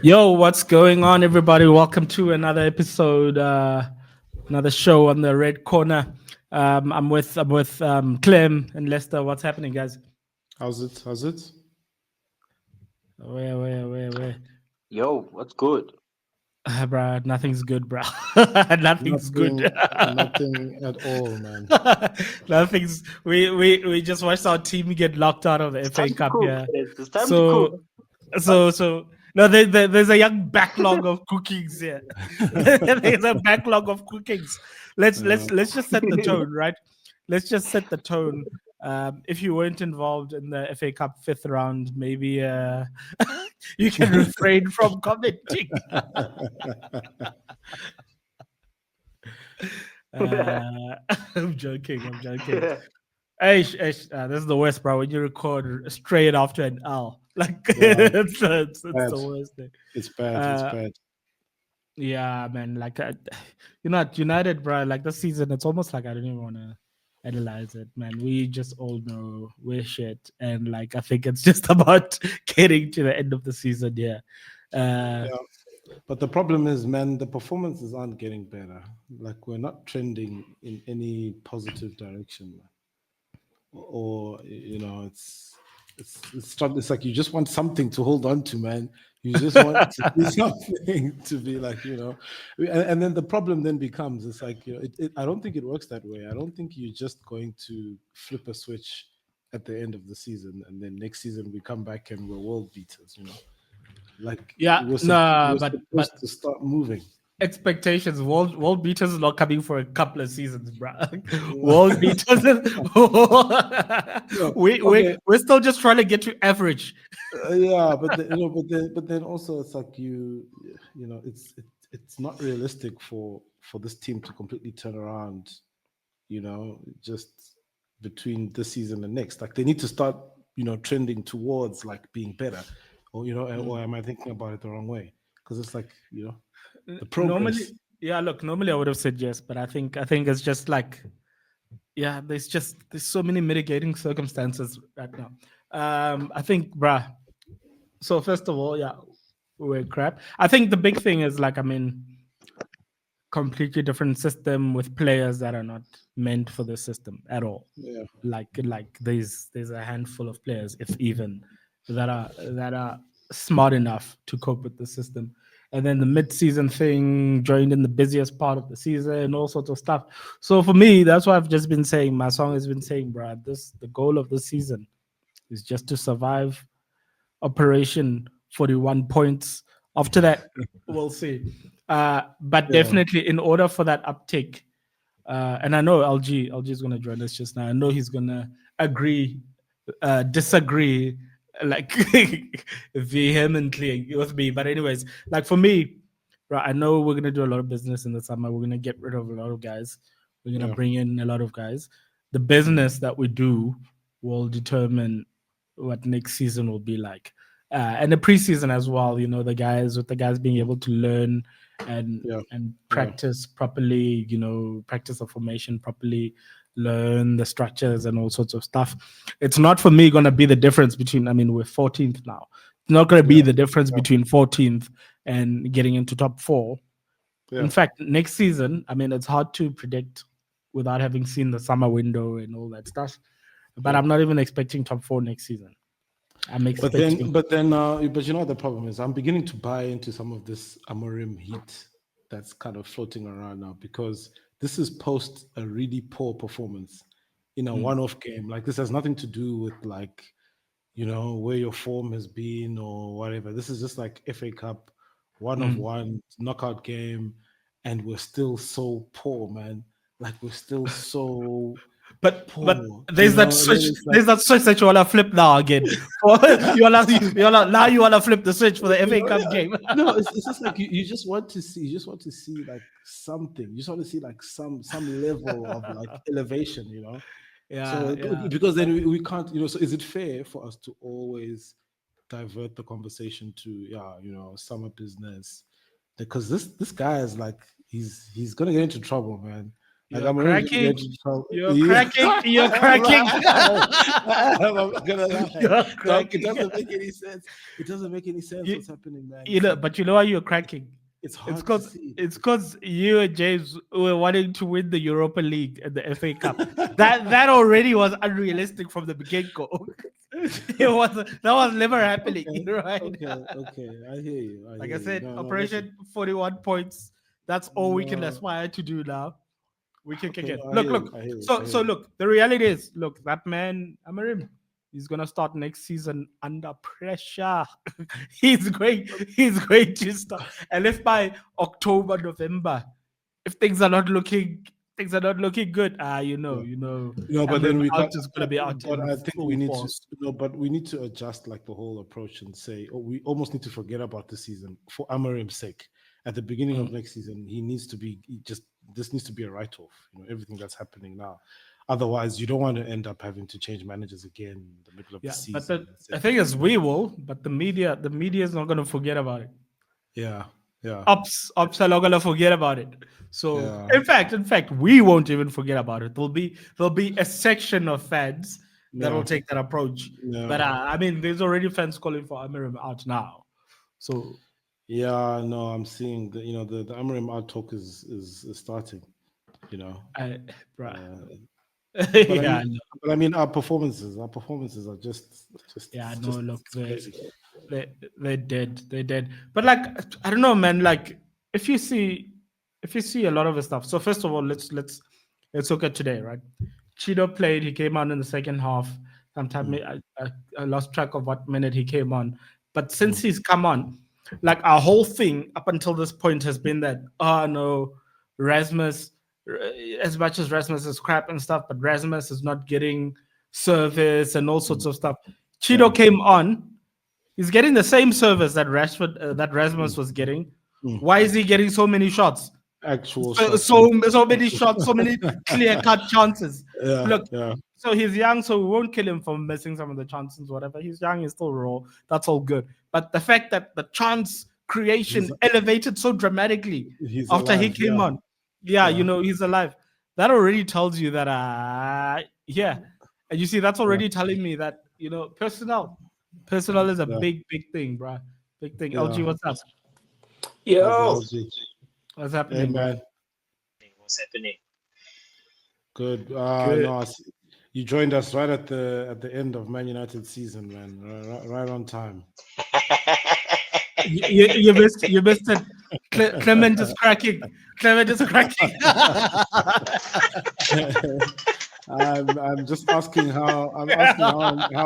Yo, what's going on, everybody? Welcome to another episode, another show on the Red Corner. I'm with Clem and Lesta. What's happening, guys? How's it? How's it? Where? Yo, what's good? Bruh, nothing's good, bruh. Nothing's good. Nothing at all, man. Nothing's. We just watched our team get knocked out of the It's FA time to Cup. cook. Yeah. It's time to cook. So no, there's a young backlog of cookings here. There's a backlog of cookings. Let's just set the tone, right? Let's just set the tone. If you weren't involved in the FA Cup fifth round, maybe you can refrain from commenting. I'm joking. This is the worst, bro. When you record straight after an L, like Yeah, it's bad. the worst thing. It's bad. It's Uh, bad. yeah, man. Like you're not United, bro. Like this season, it's almost like I don't even want to analyze it, man. We just all know we're shit, and like I think it's just about getting to the end of the season. Yeah. Yeah. But the problem is, man, the performances aren't getting better. Like we're not trending in any positive direction, man. Or it's like you just want something to hold on to, man. You just want to be something to be like, and then the problem then becomes it's like I don't think it works that way. I don't think you're just going to flip a switch at the end of the season and then next season we come back and we're world beaters. Like Yeah. we're But supposed to start moving. expectations. World beaters is not coming for a couple of seasons, bro. World beaters. Yeah, we okay. we're still just trying to get to average. Yeah, but then also it's like it's not realistic for this team to completely turn around, just between this season and next. Like they need to start, trending towards like being better, or am I thinking about it the wrong way? Because it's like the Normally, progress. yeah. Look, normally I would have said yes, but I think it's just like yeah. There's so many mitigating circumstances right now. I think, bruh. So first of all, yeah, we're crap. I think the big thing is like completely different system with players that are not meant for the system at all. Yeah, Like there's a handful of players, if even, that are smart enough to cope with the system. And then the mid-season thing joined in the busiest part of the season, all sorts of stuff. So for me, that's why I've just been saying. My song has been saying, Brad, the goal of the season is just to survive Operation 41 points. After that, we'll see. But yeah, definitely, in order for that uptick, and I know LG is going to join us just now. I know he's going to agree, disagree, like vehemently with me. But anyways, like for me, right, I know we're going to do a lot of business in the summer. We're going to get rid of a lot of guys. We're going to yeah, bring in a lot of guys. The business that we do will determine what next season will be like. And the preseason as well, the guys being able to learn and yeah, and yeah, practice properly, practice the formation properly, learn the structures and all sorts of stuff. It's not for me gonna be the difference between, I mean, we're 14th now. It's not gonna be yeah, the difference yeah, between 14th and getting into top four. In yeah, fact, next season, I mean, it's hard to predict without having seen the summer window and all that stuff. But yeah. I'm not even expecting top four next season. I'm But expecting. then, but then, but you know what the problem is? I'm beginning to buy into some of this Amorim heat that's kind of floating around now because this is post a really poor performance in a Mm, one-off game. Like this has nothing to do with like where your form has been or whatever. This is just like FA Cup, one of mm. one knockout game, and we're still so poor, man. Like we're still so But poor, there's that And then switch. it's like There's that switch that you wanna flip now again. Now you wanna flip the switch for the FA Cup Yeah, game. no, it's just like you just want to see, like something. You just want to see like some level of like elevation. Yeah, So yeah. because then we can't, so is it fair for us to always divert the conversation to summer business? Because this guy is like he's gonna get into trouble, man. Like You're I'm already gonna cracking. get in trouble. You're Yeah. cracking. You're cracking. I'm not gonna lie. You're Dog, it cracking. doesn't make any sense. It doesn't make any sense You- what's happening, man. You know, but you know why you're cracking? It's It's hard to because see. you and James were wanting to win the Europa League and the FA Cup. That already was unrealistic from the get-go. That was never happening, Okay, right? okay. I hear you. Like hear I you. said, No, Operation 41 points. That's all we can no. aspire to do now. We can Okay, get. no, I Look, hear look. you, I hear you, I So, hear so you. look. The reality is, look, that man, Amarim, he's gonna start next season under pressure. He's going to start. And if by October, November, if things are not looking good, you know, No, but then Amarim we out can't. is gonna be out But in I think full we need force. to. No, but we need to adjust like the whole approach and say, oh, we almost need to forget about the season for Amarim's sake. At the beginning of next season, he needs to be this needs to be a write-off. Everything that's happening now. Otherwise, you don't want to end up having to change managers again in the middle of Yeah, the but season. the thing is, we will, but the media is not gonna forget about it. Yeah, yeah, Ops are not gonna forget about it. So yeah. in fact, we won't even forget about it. There'll be a section of fans that will Yeah. take that approach. Yeah. But I mean, there's already fans calling for Amirim out now. So Yeah, no, I'm seeing the Amarim out talk is starting. bruh. Uh, Yeah, but I mean, our performances are just yeah, it's no, just look, it's crazy. they did. But like, I don't know, man. Like, if you see a lot of the stuff. So first of all, let's look at today, right? Cheeto played. He came on in the second half. Sometime I lost track of what minute he came on. But since he's come on, like our whole thing up until this point has been that, oh no, Rasmus, as much as Rasmus is crap and stuff, but Rasmus is not getting service and all sorts of stuff. Cheeto came on. He's getting the same service that that Rasmus was getting. Why is he getting so many shots? Actual So, shots. so many shots, so many clear-cut chances. Yeah, Look, yeah. so he's young, so we won't kill him for missing some of the chances, whatever. He's young, he's still raw. That's all good. But the fact that the chance creation elevated so dramatically He's after he alive, came yeah. on, he's alive. That already tells you that, yeah. And you see, that's already telling me that, personnel is a big thing, bro. Big thing. Yeah. LG, what's up? Yo, How's it? What's Hey happening, bro? man, what's happening? good. Good. No, you joined us right at the end of Man United season, man. Right on time. You missed it. Clement is cracking. I'm just asking how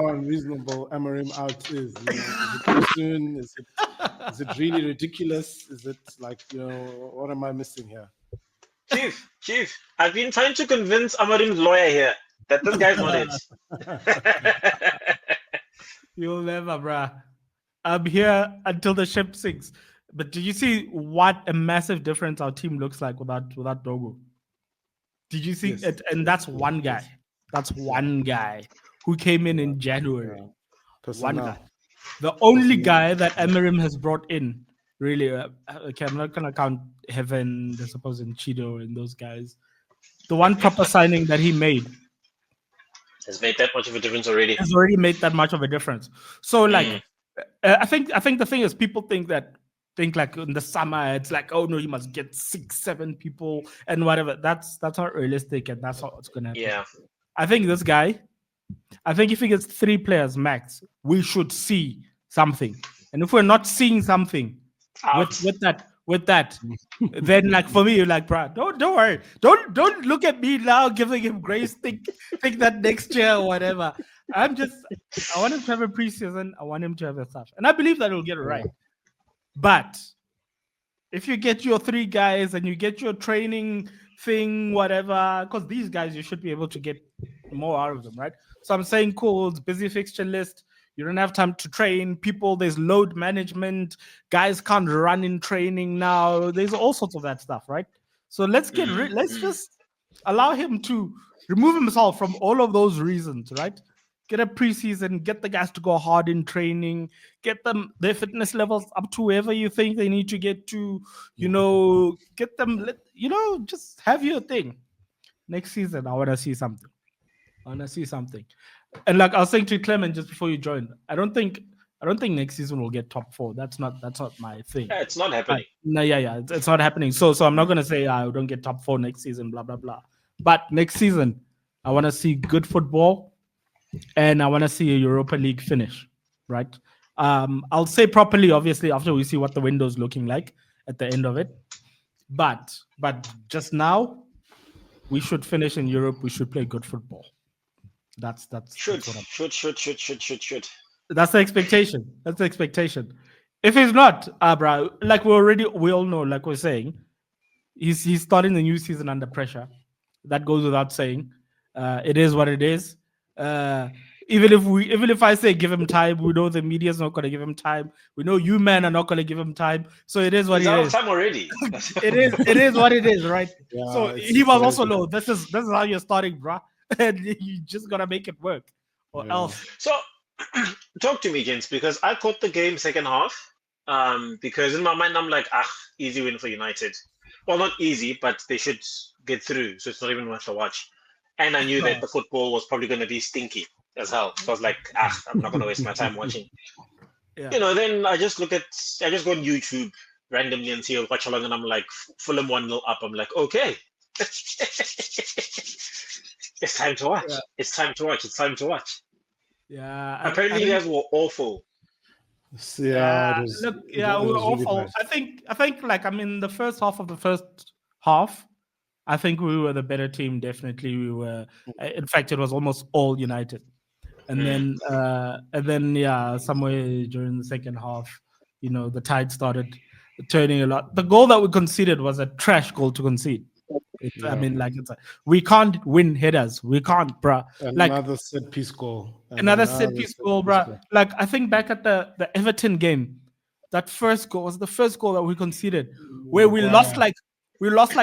unreasonable Amarim out is. Is it too soon? Is it really ridiculous? Is it like what am I missing here? Chief, I've been trying to convince Amarim's lawyer here that this guy's not it. You'll never, bruh. I'm here until the ship sinks. But do you see what a massive difference our team looks like without Dogo? Did you see Yes, it? And that's one guy. yes. That's one guy who came in January. Yeah. One Personnel. guy. The only guy that Amarim has brought in, really, okay, I'm not going to count Heaven, the supposed Cheeto and those guys. The one proper signing that he made Has made that much of a difference already. has already made that much of a difference. So, like, I think the thing is, people think like in the summer it's like, oh no, you must get 6-7 people and whatever. That's not realistic, and that's not what's gonna happen. Yeah. I think this guy, if he gets 3 players max, we should see something. And if we're not seeing something with that, then like for me, you're like, bro, don't worry, don't look at me now giving him grace. Think that next year or whatever. I want him to have a preseason. I want him to have a stuff, and I believe that he'll get it right. But if you get your 3 guys and you get your training thing, whatever, because these guys, you should be able to get more out of them, right? So I'm saying, cool, it's busy fixture list. You don't have time to train people. There's load management. Guys can't run in training now. There's all sorts of that stuff, right? So let's just allow him to remove himself from all of those reasons, right? Get a preseason, get the guys to go hard in training, get them their fitness levels up to wherever you think they need to get to, get them, just have your thing. next season, I want to see something. I want to see something. And like I was saying to Clement just before you joined, I don't think next season we'll get top 4. That's not my thing. Yeah, it's not happening. No, it's not happening. So I'm not gonna say I don't get top 4 next season, blah blah blah. But next season, I want to see good football, and I want to see a Europa League finish, right? I'll say properly, obviously, after we see what the window's looking like at the end of it. But just now, we should finish in Europe. We should play good football. That's Should. That's the expectation. That's the expectation. If it's not, bro, like we all know, like we're saying, he's starting the new season under pressure. That goes without saying. It is what it is. Even if I say give him time, we know the media's not gonna give him time. We know you men are not gonna give him time. So it is what He's it out is. of time already. It is what it is, right? Yeah, So it's he must crazy. also know this is how you're starting, bro. And you just gotta make it work, or Yeah. else. So, talk to me, gents, because I caught the game second half. Because in my mind, I'm like, easy win for United. Well, not easy, but they should get through. So it's not even worth a watch. And I knew that the football was probably going to be stinky as hell. So I was like, I'm not going to waste my time watching. Yeah. Then I just go on YouTube randomly and see watch along, and I'm like, Fulham 1-0 up. I'm like, okay. It's time to watch. Yeah. It's time to watch. It's time to watch. Yeah. Apparently, you guys were awful. Yeah, it was, Look, it yeah, we were was really awful. bad. I think like the first half of the first half, I think we were the better team. Definitely, we were. In fact, it was almost all United. And then somewhere during the second half, the tide started turning a lot. The goal that we conceded was a trash goal to concede. I mean, like we can't win headers. We can't, bruh. Another set piece goal. Another set piece goal, bruh. Like I think back at the Everton game, that first goal was the first goal that we conceded, where we lost like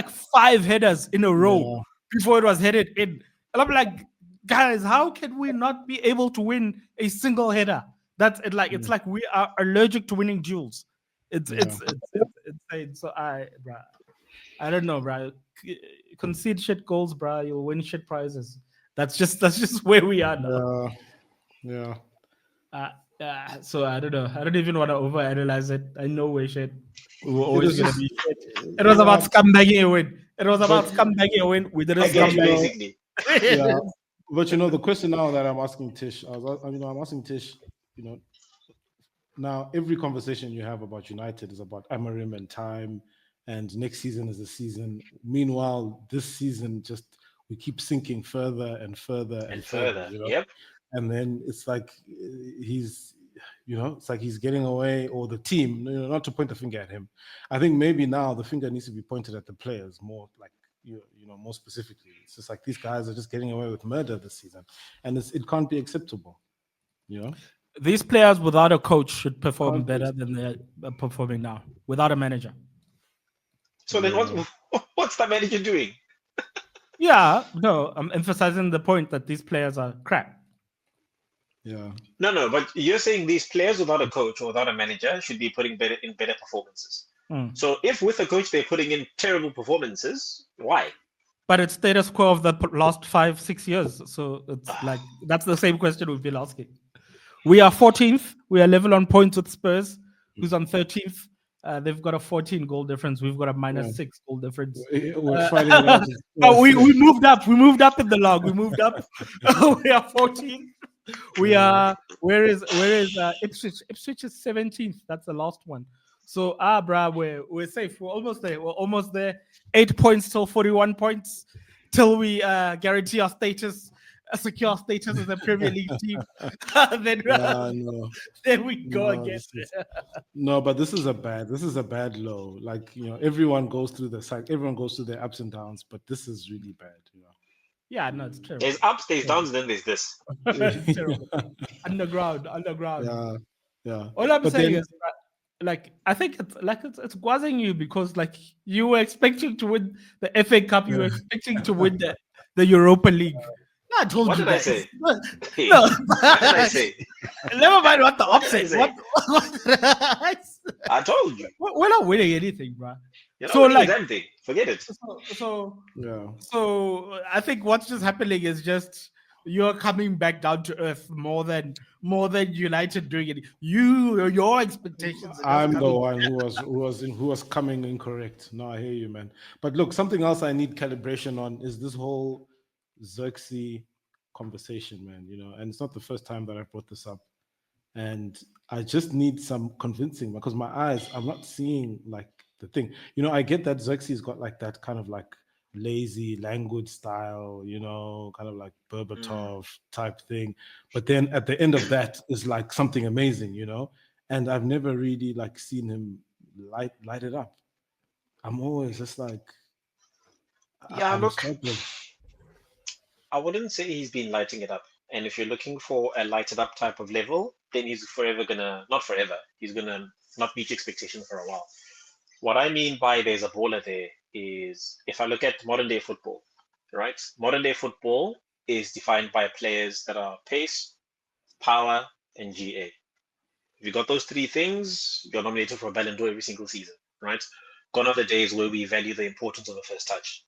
5 headers in a row before it was headed in. And I'm like, guys, how can we not be able to win a single header? That's it. Like it's like we are allergic to winning duels. It's insane. So I don't know, bro. Concede shit goals, bro. You'll win shit prizes. That's just where we are now. Yeah. So I don't know. I don't even want to overanalyze it. I know we're shit. We were always gonna be shit. It was about scumbagging a win. It was about scumbagging a win. We didn't Again, scumbag. basically. Yeah. But the question now that I'm asking Tish, I'm asking Tish, now every conversation you have about United is about Amorim and time, and next season is the season. Meanwhile, this season we keep sinking further and further and further. Yep. And then it's like he's getting away, or the team, not to point the finger at him. I think maybe now the finger needs to be pointed at the players more, like, more specifically. It's just like these guys are just getting away with murder this season, and it can't be acceptable. These players without a coach should perform better than they're performing now, without a manager. So then what's the manager doing? Yeah, no, I'm emphasizing the point that these players are crap. Yeah. No, but you're saying these players without a coach or without a manager should be putting better performances. So if with a coach they're putting in terrible performances, why? But it's status quo of the last 5-6 years. So it's like that's the same question we've been asking. We are 14th. We are level on points with Spurs, who's on 13th. They've got a 14 goal difference. We've got a -6 goal difference. We're fighting. We moved up. We moved up in the log. We moved up. We are 14th. We are. Where is Ipswich? Ipswich is 17th. That's the last one. So bruh, we're safe. We're almost there. 8 points till 41 points till we guarantee our status, secure our status as a Premier League team. Then we go again. No, but this is a bad low. Like, everyone goes through everyone goes through their ups and downs, but this is really bad. Yeah, no, it's terrible. There's ups, there's downs, then there's this. Terrible. Underground. Yeah. All I'm saying is, like, I think it's guazing you because, like, you were expecting to win the FA Cup, you were expecting to win the Europa League, I told What you did I that. say? Hey, No. what did I say? Never mind what the What did I opposite. say? What? I told you. We're not winning anything, bro. You're not So, winning like- a damn thing. Forget it. Yeah. So I think what's just happening is just you're coming back down to earth more than United doing it. Your expectations. are just I'm the coming- one who was coming incorrect. No, I hear you, man. But look, something else I need calibration on is this whole Xerxes conversation, man. You know, and it's not the first time that I brought this up. And I just need some convincing because my eyes, I'm not seeing like the thing. You know, I get that Xerxes got like that kind of like lazy language style, you know, kind of like Berbatov type thing. But then at the end of that is like something amazing, you know. And I've never really like seen him light it up. I'm always just like, Yeah, I'm look, struggling. I wouldn't say he's been lighting it up. And if you're looking for a lighted up type of level, then he's forever gonna, not forever, he's gonna not meet expectation for a while. What I mean by there's a baller there is if I look at modern day football, right? Modern day football is defined by players that are pace, power, and GA. If you got those three things, you're nominated for a Ballon d'Or every single season, right? Gone are the days where we value the importance of a first touch,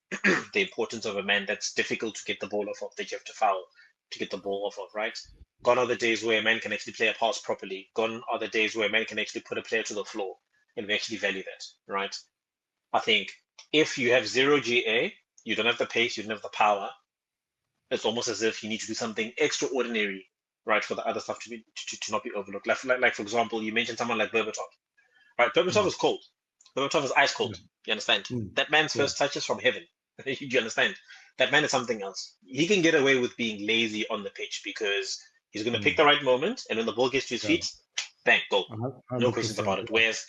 the importance of a man that's difficult to get the ball off of, that you have to foul to get the ball off of, right? Gone are the days where a man can actually play a pass properly. Gone are the days where a man can actually put a player to the floor, and we actually value that, right? I think if you have zero GA, you don't have the pace, you don't have the power, it's almost as if you need to do something extraordinary, right, for the other stuff to not be overlooked. Like for example, you mentioned someone like Berbatov, right? Berbatov is cold. Berbatov is ice cold. You understand? That man's first touch is from heaven. You understand? That man is something else. He can get away with being lazy on the pitch because he's going to pick the right moment, and when the ball gets to his feet, bang, go. No questions about it. Whereas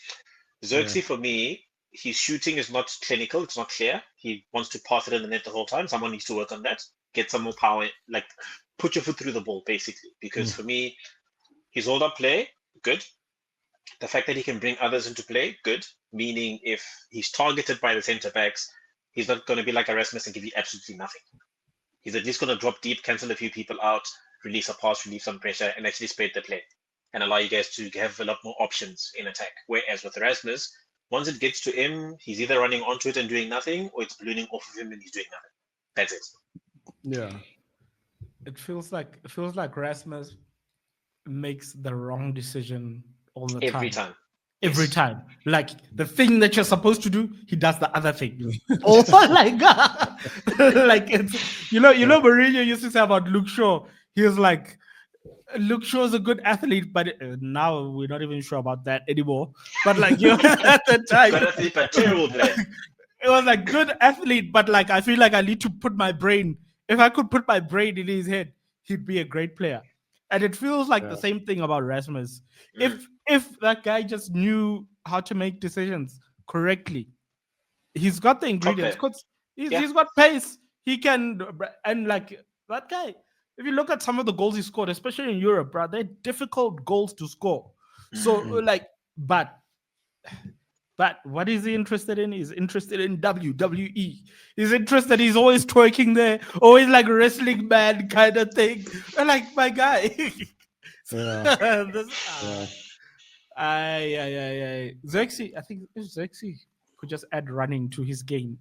Xerxes, for me, his shooting is not clinical. It's not clear. He wants to pass it in the net the whole time. Someone needs to work on that. Get some more power. Like, put your foot through the ball, basically. Because for me, his hold-up play, good. The fact that he can bring others into play, good. Meaning if he's targeted by the centre-backs, he's not going to be like Erasmus and give you absolutely nothing. He's at least going to drop deep, cancel a few people out, release a pass, relieve some pressure, and actually spread the play and allow you guys to have a lot more options in attack. Whereas with Erasmus, once it gets to him, he's either running onto it and doing nothing, or it's ballooning off of him and he's doing nothing. That's it. Yeah. It feels like Rasmus makes the wrong decision all the time. Every time. Like the thing that you're supposed to do, he does the other thing. Oh my God. Like it's Mourinho used to say about Luke Shaw. He was like, Luke Shaw's a good athlete, but now we're not even sure about that anymore. But like at the time, Good athlete, but terrible player. It was like good athlete, but like I feel like I need to put my brain. If I could put my brain in his head, he'd be a great player. And it feels like the same thing about Rasmus. If that guy just knew how to make decisions correctly, he's got the ingredients. He's got pace. He can, and like that guy. If you look at some of the goals he scored, especially in Europe, bro, they're difficult goals to score. So like, but what is he interested in? He's interested in WWE. He's interested. He's always twerking there, always like wrestling man kind of thing. And like my guy. Xerxes, I think Xerxes could just add running to his game.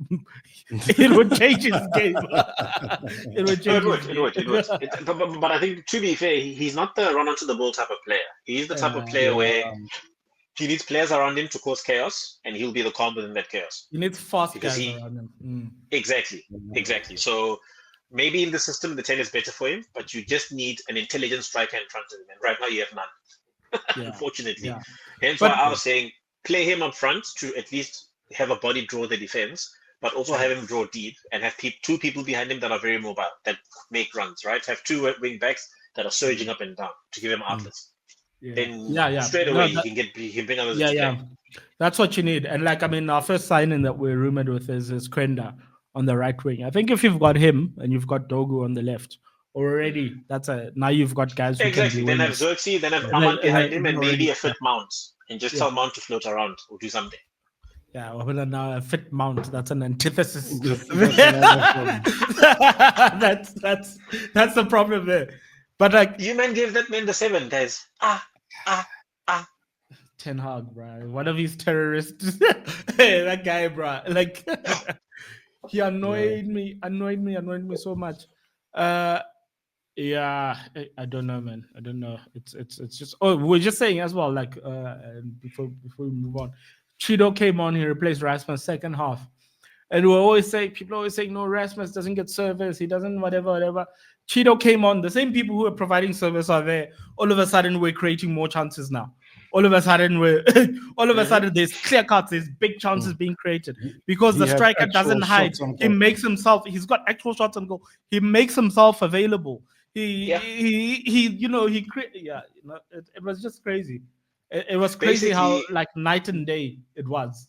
It would change his game. It would. But I think, to be fair, he's not the run onto the ball type of player. He's the type of player where he needs players around him to cause chaos, and he'll be the calm within that chaos. He needs fast guys around him. Exactly. So maybe in the system, the 10 is better for him, but you just need an intelligent striker in front of him. And right now, you have none, unfortunately. Hence why I was saying, play him up front to at least have a body draw the defense, but also have him draw deep and have two people behind him that are very mobile, that make runs, right? Have two wing backs that are surging up and down to give him outlets. Then straight away he can bring others into play. That's what you need. And like, I mean, our first signing that we're rumored with is Krenda on the right wing. I think if you've got him and you've got Dogu on the left already, now you've got guys who exactly. Can then have Xerxes, then have Ahmad behind him, and maybe a fit Mount, and just tell Mount to float around or do something. Yeah, well, now a fit mount. That's an antithesis. That's another problem. that's the problem there. But like You man gave that man the 7, guys. Ten Hag, bro, one of these terrorists. Hey, that guy, bro, like he annoyed me so much. Yeah, I don't know, man. I don't know. It's just. Oh, we're just saying as well. Like, before we move on, Cheeto came on. He replaced Rasmus second half, and people always say no, Rasmus doesn't get service. He doesn't whatever. Cheeto came on. The same people who are providing service are there. All of a sudden, we're creating more chances now. All of a sudden, there's clear cuts. There's big chances being created because the He had striker actual doesn't hide. shots on He goal. makes himself. He's got actual shots on goal. He makes himself available. It was just crazy. It was crazy how Basically- like night and day it was.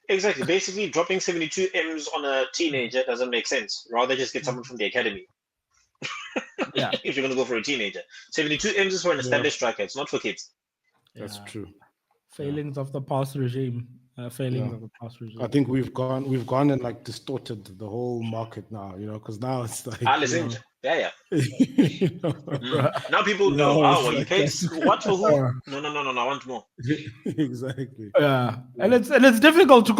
Exactly. Basically, dropping 72 M's on a teenager doesn't make sense. Rather, just get someone from the academy. Yeah. If you're going to go for a teenager, 72 M's is for an established striker. It's not for kids. That's Yeah. true. Failings of the past regime. Yeah. I I think we've gone and like distorted the whole market now, because now it's like Listen. Yeah. you know, Now people No, know, it's well, you like paid that. what for who? No, I want more. exactly. Yeah, and it's difficult to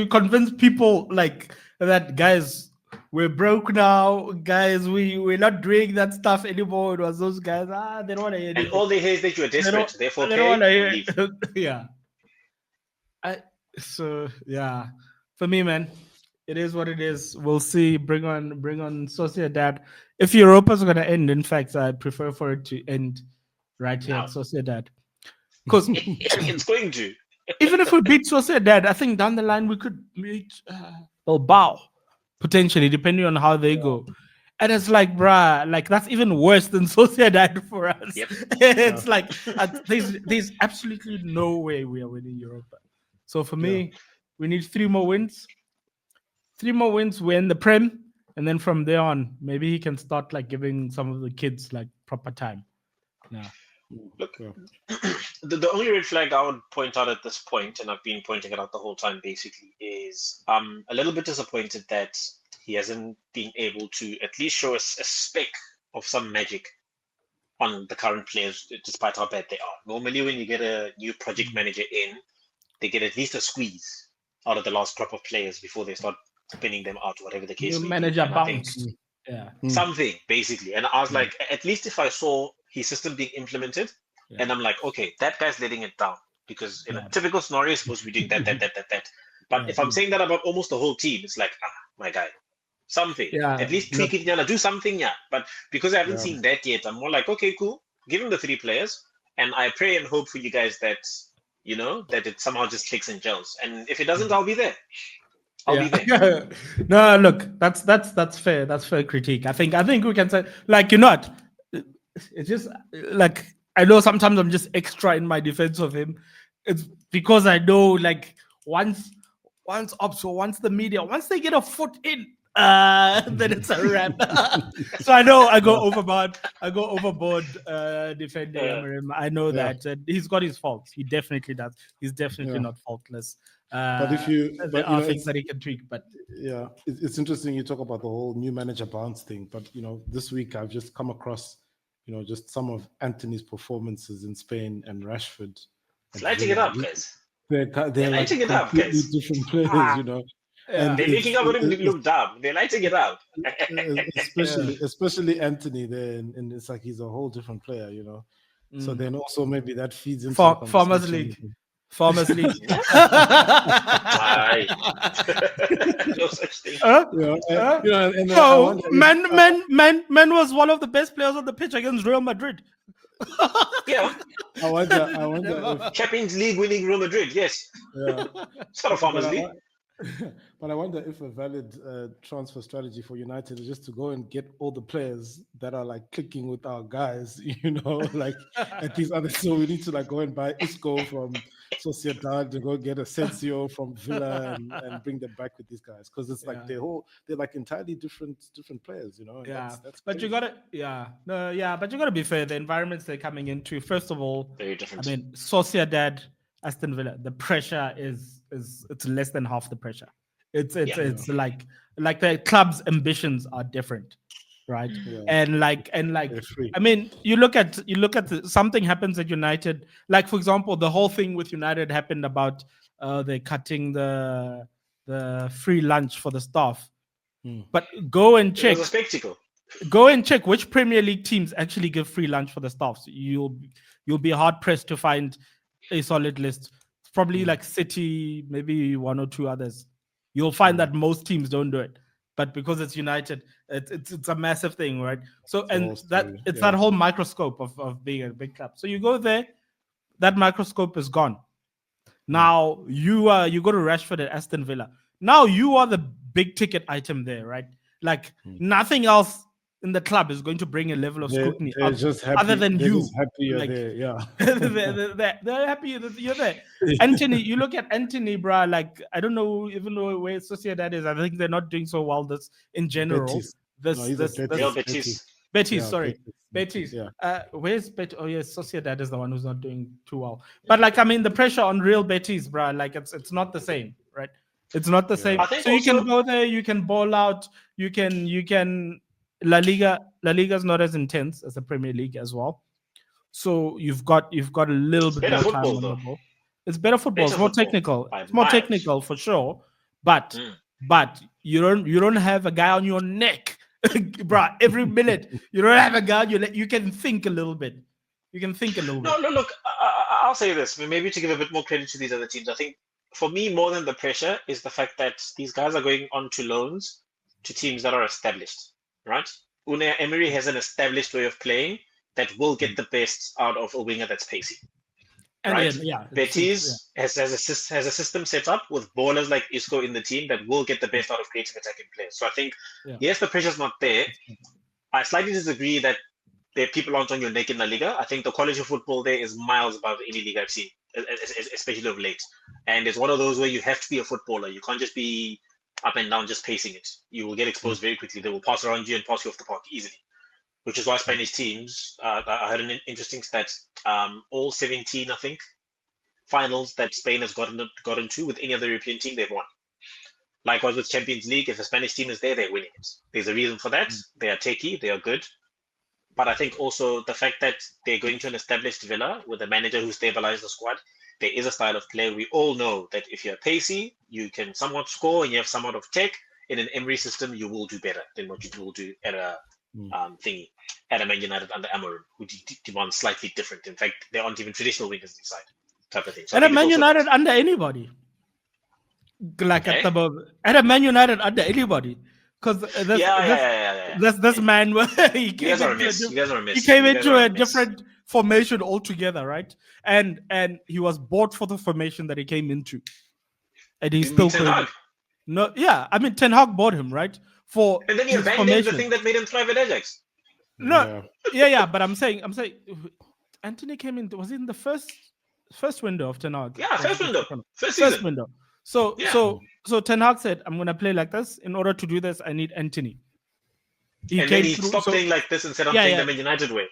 convince people like that. Guys, we're broke now. Guys, we're not doing that stuff anymore. It was those guys. They don't want to hear And anything. all they hear is that you're desperate. Therefore, They don't want to hear. leave. Yeah. Yeah. For me, man, it is what it is. We'll see. Bring on Sociedad. If Europa's gonna end, in fact, I prefer for it to end right here at Now. Sociedad. Because It's going to. even if we beat Sociedad, I think down the line we could meet Bilbao potentially, depending on how they go. And it's like, bruh, like that's even worse than Sociedad for us. Yep. It's like there's absolutely no way we are winning Europa. So for me, we need 3 more wins. 3 more wins, we're in the Prem, and then from there on, maybe he can start like giving some of the kids like proper time. Yeah. Look, the only red flag I would point out at this point, and I've been pointing it out the whole time basically, is I'm a little bit disappointed that he hasn't been able to at least show us a speck of some magic on the current players, despite how bad they are. Normally, when you get a new project manager in, they get at least a squeeze out of the last crop of players before they start spinning them out, whatever the case New may be. manager And I think bounce. Yeah. something basically. And I was like, at least if I saw his system being implemented, and I'm like, okay, that guy's letting it down because in a typical scenario, it's supposed to be doing that. But if I'm saying that about almost the whole team, it's like, my guy, something. Yeah. At least tweak it, do something, But because I haven't seen that yet, I'm more like, okay, cool. Give him the 3 players, and I pray and hope for you guys that that it somehow just clicks and gels. And if it doesn't, I'll be there. I'll be there. No, look, that's fair. That's fair critique. I think we can say like it's just like I know sometimes I'm just extra in my defense of him. It's because I know like once the media, once they get a foot in, then it's a wrap. So I know I go overboard defending him. I know that he's got his faults. He definitely does. He's definitely not faultless. But there are things that he can tweak. But it's interesting you talk about the whole new manager bounce thing. But this week I've just come across just some of Anthony's performances in Spain and Rashford. Lighting it up, guys. They're lighting like it up, completely guys. different players, And They're making up for him to look dumb. They're lighting it up. especially Anthony there, and it's like he's a whole different player, So then also maybe that feeds into the Farmers conversation. League. Farmers League. Why? No such thing. Man was one of the best players on the pitch against Real Madrid. Yeah. I wonder if Champions League winning Real Madrid. Yes. It's not a Farmers League. But I wonder if a valid transfer strategy for United is just to go and get all the players that are like clicking with our guys, like at these other. So we need to like go and buy Isco from Sociedad to go get Asensio from Villa and bring them back with these guys because it's like they're like entirely different players, And that's but you gotta but you gotta be fair. The environments they're coming into, first of all, Very different. I mean, Sociedad, Aston Villa, the pressure is it's less than half the pressure. It's like the club's ambitions are different, right? Yeah. And like They're free. I mean, you look at something happens at United. Like for example, the whole thing with United happened about they're cutting the free lunch for the staff. But go and It check. was a spectacle. Go and check which Premier League teams actually give free lunch for the staff. So you'll be hard pressed to find a solid list. It's probably like City, maybe one or two others. You'll find that most teams don't do it, but because it's United, it's a massive thing, right? So and that whole microscope of being a big club. So you go there, that microscope is gone. Now you go to Rashford at Aston Villa. Now you are the big ticket item there, right? Like nothing else in the club is going to bring a level of scrutiny other than you. Just happy you're like, there, yeah. they're happy that you're there. Anthony, you look at Anthony, bruh, like I don't know even though where Sociedad is. I think they're not doing so well this in general. Betis. Betis, sorry. Betis. Betis. Yeah. Where's Betis? Oh yes, Sociedad is the one who's not doing too well. But like I mean the pressure on real Betis, bruh, like it's not the same, right? It's not the same. So you can go there, you can ball out, you can La Liga's not as intense as the Premier League as well. So you've got a little bit more time on the ball. It's better football. It's more technical. It's more technical for sure. But you don't have a guy on your neck, bruh. Every minute you don't have a guy on your neck. You can think a little bit. No, look. I'll say this. Maybe to give a bit more credit to these other teams. I think for me, more than the pressure is the fact that these guys are going on to loans to teams that are established, right? Unai Emery has an established way of playing that will get the best out of a winger that's pacey. Right? Betis has a system set up with ballers like Isco in the team that will get the best out of creative attacking players. So I think, yes, the pressure's not there. I slightly disagree that people aren't on your neck in La Liga. I think the quality of football there is miles above any league I've seen, especially of late. And it's one of those where you have to be a footballer. You can't just be up and down just pacing it. You will get exposed very quickly. They will pass around you and pass you off the park easily, which is why Spanish teams, I heard an interesting stat, all 17, I think, finals that Spain has gotten to with any other European team, they've won. Likewise with Champions League, if a Spanish team is there, they're winning it. There's a reason for that. They are techy, they are good. But I think also the fact that they're going to an established Villa with a manager who stabilized the squad, there is a style of play. We all know that if you're pacey, you can somewhat score and you have somewhat of tech. In an Emery system, you will do better than what you will do at a at a Man United under Amorim, who demands slightly different. In fact, there aren't even traditional wingers inside, type of thing. So at a Man United under anybody. Like at a Man United under anybody. Because this man, he came into a different formation altogether, right? And he was bought for the formation that he came into, and he still couldn't. No, yeah, I mean Ten Hag bought him, right? And then he abandoned the thing that made him thrive at Ajax. No, but I'm saying, Anthony came in. Was it in the first window of Ten Hag? Yeah, first window. So Ten Hag said, I'm going to play like this. In order to do this, I need Anthony. Then he stopped playing like this and said, I'm playing the Man United way.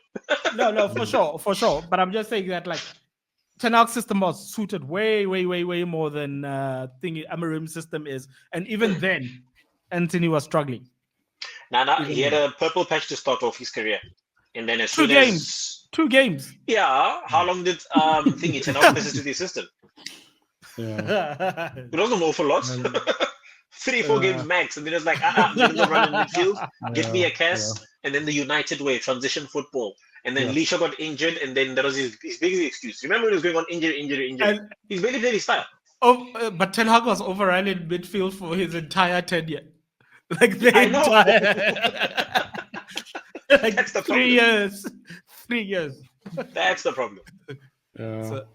No, for sure. But I'm just saying that like Ten Hag's system was suited way more than Amorim's system is. And even then, Anthony was struggling. He had a purple patch to start off his career. And then as 2 games. Yeah. How long did Ten Hag listen to the system? Yeah. It wasn't an awful lot. 3-4 games max, and then it's like, I'm going to run in midfield, get me a cast, and then the United way, transition football. And then Lisha got injured, and then that was his biggest excuse. Remember when he was going on injury? And he's barely played his style. But Ten Hag was overrun in midfield for his entire tenure. Like That's the problem. 3 years. 3 years. That's the problem. No,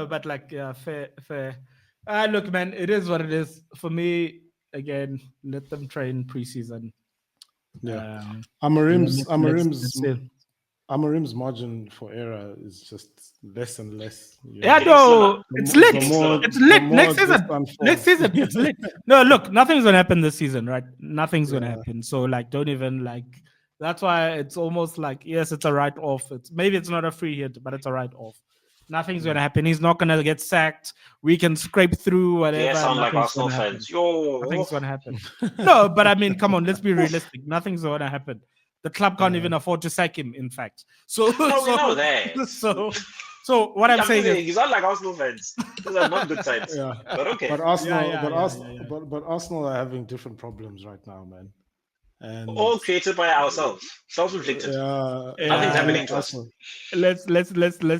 but like, fair. Look, man, it is what it is. For me, again, let them train preseason. Yeah, Amorim's margin for error is just less and less. It's lit. It's lit. Next season, it's lit. No, look, nothing's gonna happen this season, right? Nothing's gonna happen. So like, don't even like. That's why it's almost like, yes, it's a write-off. Maybe it's not a free hit, but it's a write-off. Nothing's gonna happen. He's not gonna get sacked. We can scrape through whatever. Yeah, sound like nothing's Arsenal gonna happen. fans. Yo, Nothing's gonna happen. No, but I mean, come on, let's be realistic. Nothing's gonna happen. The club can't even afford to sack him. In fact, so no, we know that. So what I'm saying is, you sound like Arsenal fans. Those are not good sides. Yeah. But okay. But Arsenal, Yeah. but Arsenal are having different problems right now, man. And All created by ourselves, self-inflicted. Nothing's happening to us. let's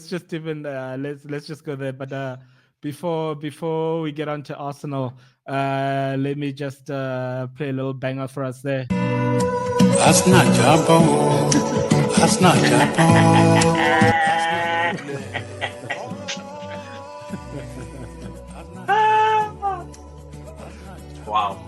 just even let's just go there. But before we get on to Arsenal, let me just play a little banger for us there. That's not Jabon. That's not Jabon. Wow.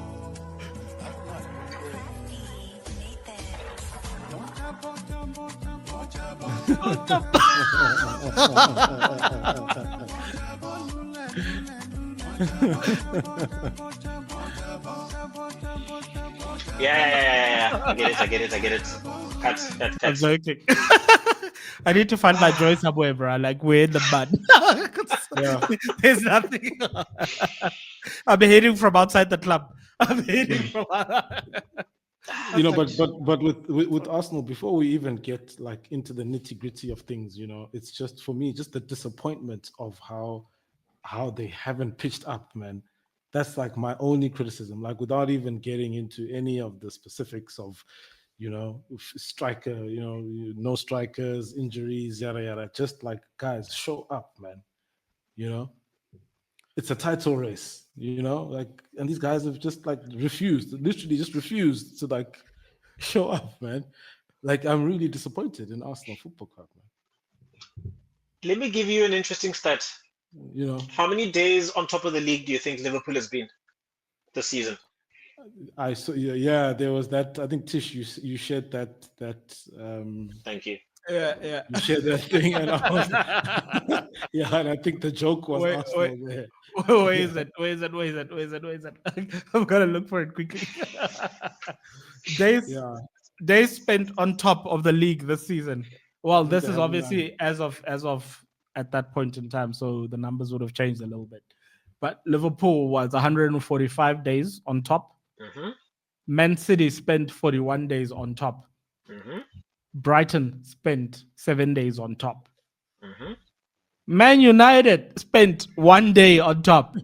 Yeah. I get it. Cut. I'm joking. I need to find my joy somewhere, bro. Like we're in the mud. There's nothing. I'm hating from outside the club. I'm hating from. You know, but with Arsenal, before we even get like into the nitty gritty of things, you know, it's just for me just the disappointment of how they haven't pitched up, man. That's like my only criticism. Like without even getting into any of the specifics of, you know, striker, you know, no strikers, injuries, yada yada. Just like guys, show up, man. You know, it's a title race. You know, like, and these guys have just like literally just refused to like show up, man. Like, I'm really disappointed in Arsenal Football Club, man. Let me give you an interesting stat. You know, How many days on top of the league do you think Liverpool has been this season? I saw, yeah, there was that. I think Tish, you shared that. Thank you. Yeah. You shared that thing, and I was, yeah, and I think the joke was Arsenal there. Where is it? I'm gonna look for it quickly. Days spent on top of the league this season. Well, this is obviously as of at that point in time, so the numbers would have changed a little bit. But Liverpool was 145 days on top. Mm-hmm. Man City spent 41 days on top. Mm-hmm. Brighton spent 7 days on top. Mm-hmm. Man United spent 1 day on top.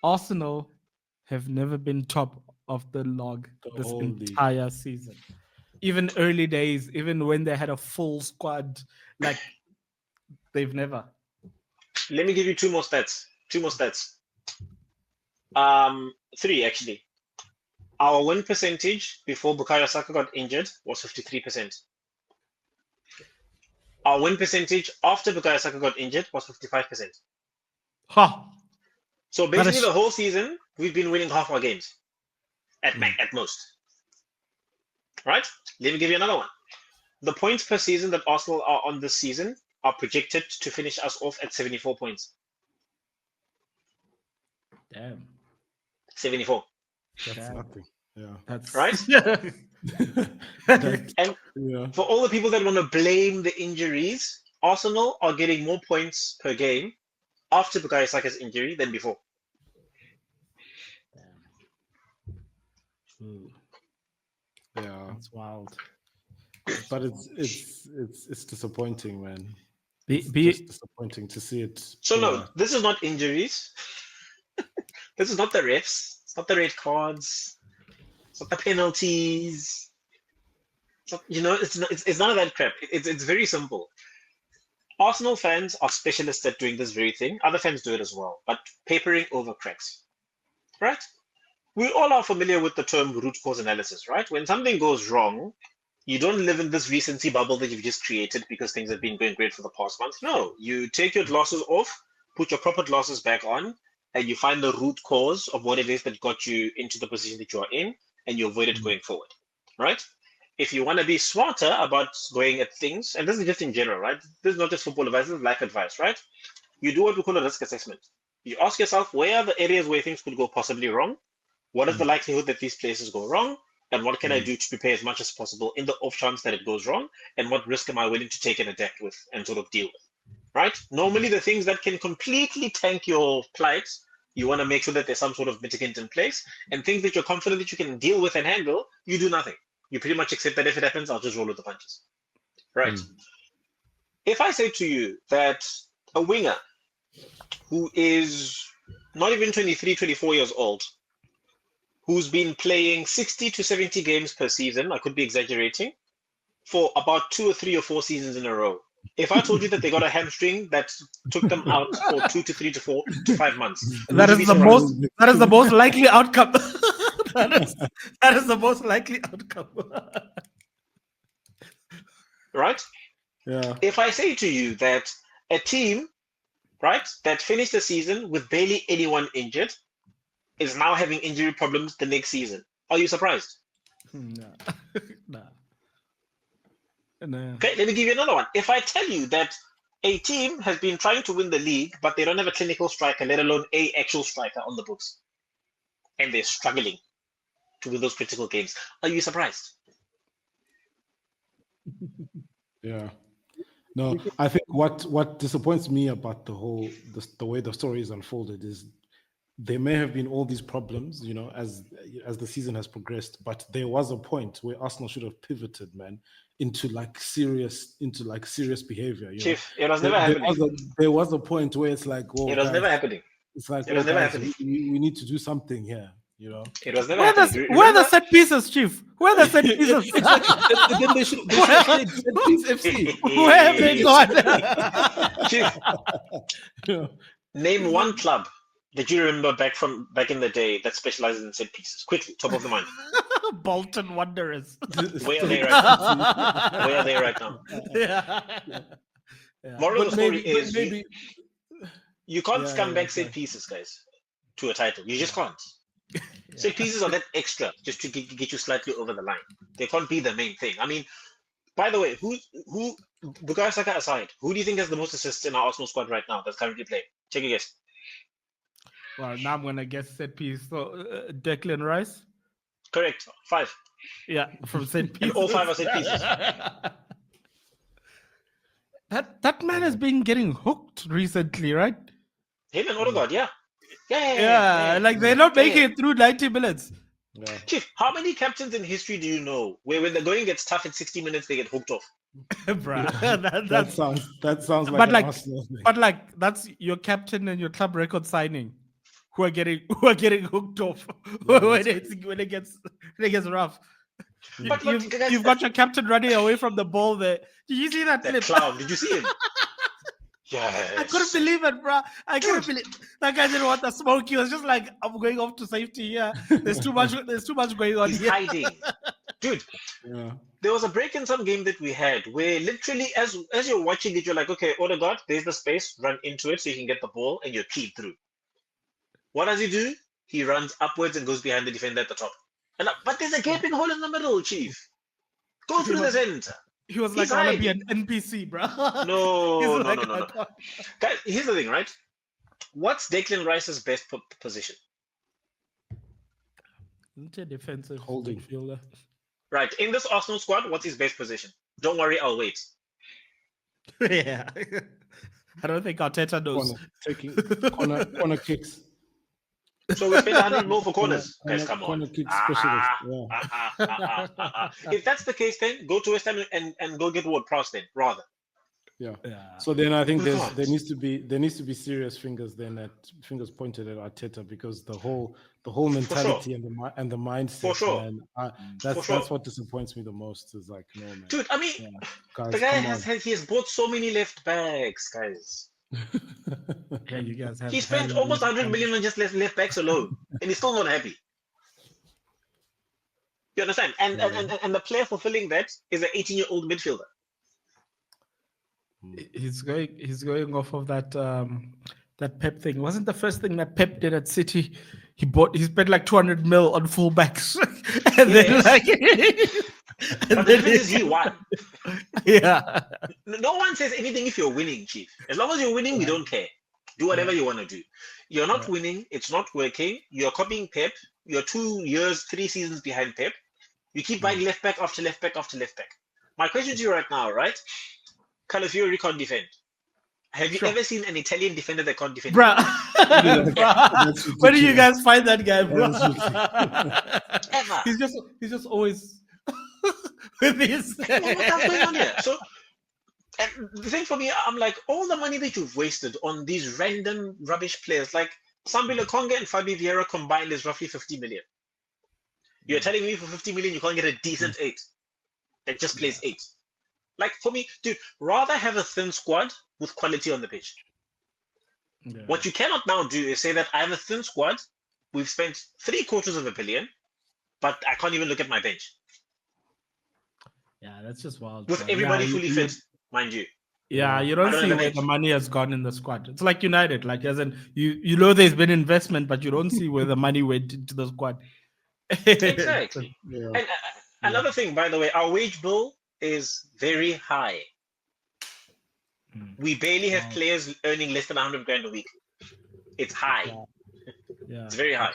Arsenal have never been top of the log this entire season. Even early days, even when they had a full squad, like they've never. Let me give you two more stats. Three actually. Our win percentage before Bukayo Saka got injured was 53%. Our win percentage after Bukayo Saka got injured was 55%. Huh. So basically, the whole season we've been winning half our games, at most. Right? Let me give you another one. The points per season that Arsenal are on this season are projected to finish us off at 74 points. Damn. 74. That's nothing. Yeah. That's right. And for all the people that want to blame the injuries, Arsenal are getting more points per game after Bukayo Saka's injury than before. Yeah, it's wild. But it's disappointing, man. It's just disappointing to see it. So no, this is not injuries. This is not the refs. It's not the red cards. It's not the penalties. It's not, it's none of that crap. It's very simple. Arsenal fans are specialists at doing this very thing. Other fans do it as well, but papering over cracks, right? We all are familiar with the term root cause analysis, right? When something goes wrong, you don't live in this recency bubble that you've just created because things have been going great for the past month. No, you take your glasses off, put your proper glasses back on, and you find the root cause of what it is that got you into the position that you are in, and you avoid it going forward, right? If you want to be smarter about going at things, and this is just in general, right? This is not just football advice, this is life advice, right? You do what we call a risk assessment. You ask yourself, where are the areas where things could go possibly wrong? What is the likelihood that these places go wrong? And what can I do to prepare as much as possible in the off chance that it goes wrong? And what risk am I willing to take and adapt with and sort of deal with? Right? Normally, the things that can completely tank your plight, you want to make sure that there's some sort of mitigant in place. And things that you're confident that you can deal with and handle, you do nothing. You pretty much accept that if it happens, I'll just roll with the punches. Right? If I say to you that a winger who is not even 23, 24 years old, who's been playing 60 to 70 games per season, I could be exaggerating, for about 2 or 3 or 4 seasons in a row. If I told you that they got a hamstring that took them out for 2 to 3 to 4 to 5 months, that is the most likely outcome. that is the most likely outcome. Right? Yeah. If I say to you that a team, right, that finished the season with barely anyone injured is now having injury problems the next season, are you surprised? No. Okay, let me give you another one. If I tell you that a team has been trying to win the league, but they don't have a clinical striker, let alone a actual striker on the books, and they're struggling to win those critical games, are you surprised? Yeah. No, I think what disappoints me about the way the story is unfolded is there may have been all these problems, as the season has progressed, but there was a point where Arsenal should have pivoted, man, into serious behavior. Chief, it was never happening. There was a point where it's like, it was never happening. It's like, it was never happening. We need to do something here. It was never happening. Where are the set pieces, Chief? Where are the set pieces? Then they should have played set piece FC. Where have they gone? Chief, name one club that you remember back in the day that specializes in set pieces. Quickly, top of the mind. Bolton Wanderers. Where are they right now? Yeah. Moral of the story is maybe you can't come back set pieces, guys, to a title. You just can't. Set pieces are that extra just to get you slightly over the line. They can't be the main thing. I mean, by the way, who Bukayo Saka aside, who do you think has the most assists in our Arsenal squad right now that's currently playing? Check your guess. Well, now I'm gonna guess set piece. So Declan Rice. Correct. 5. Yeah, from set piece. And all 5 are set pieces. That man has been getting hooked recently, right? Him and Odegaard, yeah. Yeah, like they're not making it through 90 minutes. Yeah. Chief, how many captains in history do you know where when the going gets tough at 60 minutes they get hooked off? Bruh, that sounds like an Arsenal thing. But like that's your captain and your club record signing who are getting hooked off when it gets rough. But You've got your captain running away from the ball there. Did you see that clip? Clown, did you see him? Yes. I couldn't believe it, bro. I couldn't believe that guy didn't want the smoke. He was just like, I'm going off to safety here. There's too much going on He's here. hiding. Dude, there was a break in some game that we had where literally as you're watching it, you're like, okay, Odegaard, there's the space, run into it so you can get the ball and you're keyed through. What does he do? He runs upwards and goes behind the defender at the top. But there's a gaping hole in the middle, Chief. Go through the center. He was like, I want to be an NPC, bro. No. Guys, here's the thing, right? What's Declan Rice's best position? Defensive holding midfielder. Right. In this Arsenal squad, what's his best position? Don't worry, I'll wait. Yeah. I don't think Arteta knows. Corner kicks. So we spend 100 more for corners. Guys, come on. Corner kick specialist. If that's the case, then go to West Ham and go get Ward-Prowse then, rather. Yeah. So then I think there needs to be serious fingers pointed at Arteta because the whole mentality and the mindset. For sure. Man, that's what disappoints me the most. Is like, no man. Dude, I mean, guys, the guy has bought so many left backs, guys. Yeah, you guys have. He spent almost 100 million on just left backs alone, and he's still not happy. You understand? And the player fulfilling that is an 18-year-old midfielder. He's going off of that Pep thing. Wasn't the first thing that Pep did at City? He spent like 200 mil on fullbacks, and then like. But the difference is he won. Yeah. No one says anything if you're winning, Chief. As long as you're winning, we don't care. Do whatever you want to do. You're not winning. It's not working. You're copying Pep. You're 2 years, 3 seasons behind Pep. You keep buying left back after left back after left back. My question to you right now, right? Calafiori can't defend. Have you ever seen an Italian defender that can't defend? Bruh. That's Where do you ridiculous. guys find that guy, bro? Ever. He's just always with his. What the hell's going on here? So, and the thing for me, I'm like, all the money that you've wasted on these random rubbish players, like Sambi Lokonga and Fabi Vieira combined is roughly 50 million. You're telling me for 50 million you can't get a decent 8 that just plays 8. Like, for me, dude, rather have a thin squad with quality on the pitch. Yeah. What you cannot now do is say that I have a thin squad, we've spent $750 million, but I can't even look at my bench. Yeah, that's just wild. With bro. everybody Yeah, fully fit, mind you. Yeah, you I don't don't see have a where bench. the money has gone in the squad. It's like United, like as in you know there's been investment, but you don't see where the money went into the squad. Exactly. Yeah. And another thing, by the way, our wage bill is very high. We barely have players earning less than 100 grand a week. It's high. Yeah. It's very high.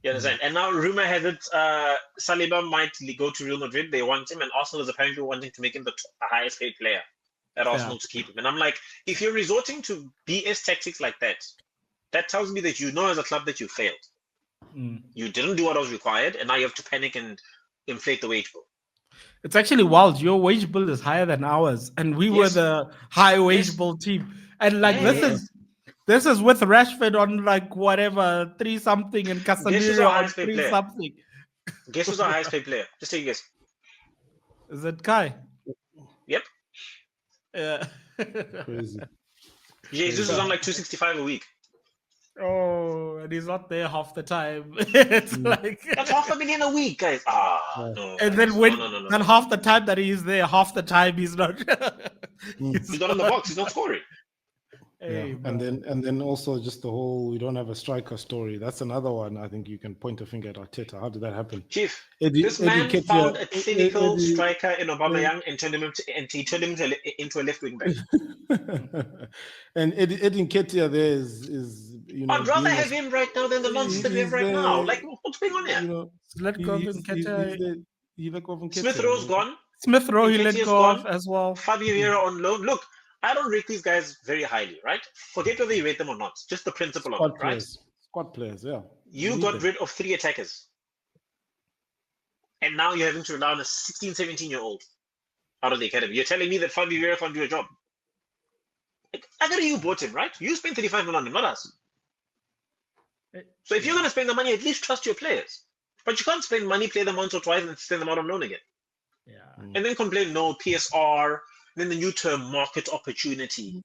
You understand? And now rumor has it Saliba might go to Real Madrid. They want him, and Arsenal is apparently wanting to make him the highest paid player at Arsenal to keep him. And I'm like, if you're resorting to BS tactics like that, that tells me that you know as a club that you failed. You didn't do what was required, and now you have to panic and inflate the wage bill. It's actually wild. Your wage bill is higher than ours, and we were Yes. the high wage Yes. bill team. And like Yeah. this is with Rashford on like whatever 3 something and Guess who's Casemiro our on highest paid 3 player? something. Guess who's our highest paid player? Just take a guess. Is it Kai? Yep. Yeah. Crazy. Jesus is on like 265 a week. Oh, and he's not there half the time. It's like That's $500,000 a week, guys. No. and then guys. when No. then half the time that he's there, half the time he's not. He's not in the box. He's not scoring. Hey, And then also just the whole we don't have a striker story. That's another one. I think you can point a finger at Arteta. How did that happen? Chief, Eddie this man Nketiah- found a clinical Eddie- striker in Aubameyang and turned him into a left wing back. and Eddie Nketiah there is you know. I'd rather being a- have him right now than the nonsense that we have right he's now. there, Like, what's going on You here? know, let go of he's Nketiah. there. He let go of Nketiah. Smith Rowe's gone. Smith Rowe, he let Nketiah's go of gone. as well. Fabio Vieira on loan. Look, I don't rate these guys very highly, right? Forget whether you rate them or not. Just the principle of Squad it, right? players. Squad players, yeah. You need got them. rid of 3 attackers. And now you're having to rely on a 16, 17-year-old out of the academy. You're telling me that Fabio Vieira can't do a job. I got you bought him, right? You spent 35 million on him, not us. So if you're going to spend the money, at least trust your players. But you can't spend money, play them once or twice, and send them out on loan again. Yeah. And then complain, no, PSR, then the new term, market opportunity.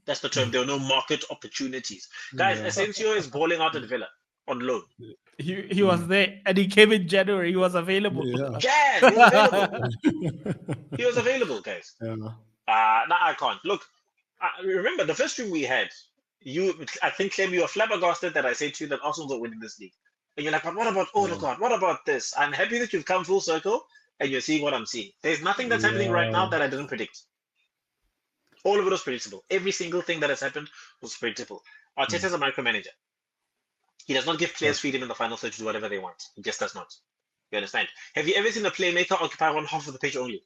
That's the term. There are no market opportunities. Guys, Yeah. Asensio is balling out at Villa on loan. He was there and he came in January. He was available. Yeah. Jan, he was available. He was available, guys. Yeah. No, I can't. Look, remember the first stream we had, I think, Clem, you were flabbergasted that I said to you that Arsenal are winning this league. And you're like, but what about Odegaard? What about this? I'm happy that you've come full circle and you're seeing what I'm seeing. There's nothing that's happening right now that I didn't predict. All of it was predictable. Every single thing that has happened was predictable. Arteta's a micromanager. He does not give players freedom in the final third to do whatever they want. He just does not. You understand? Have you ever seen a playmaker occupy one half of the pitch only?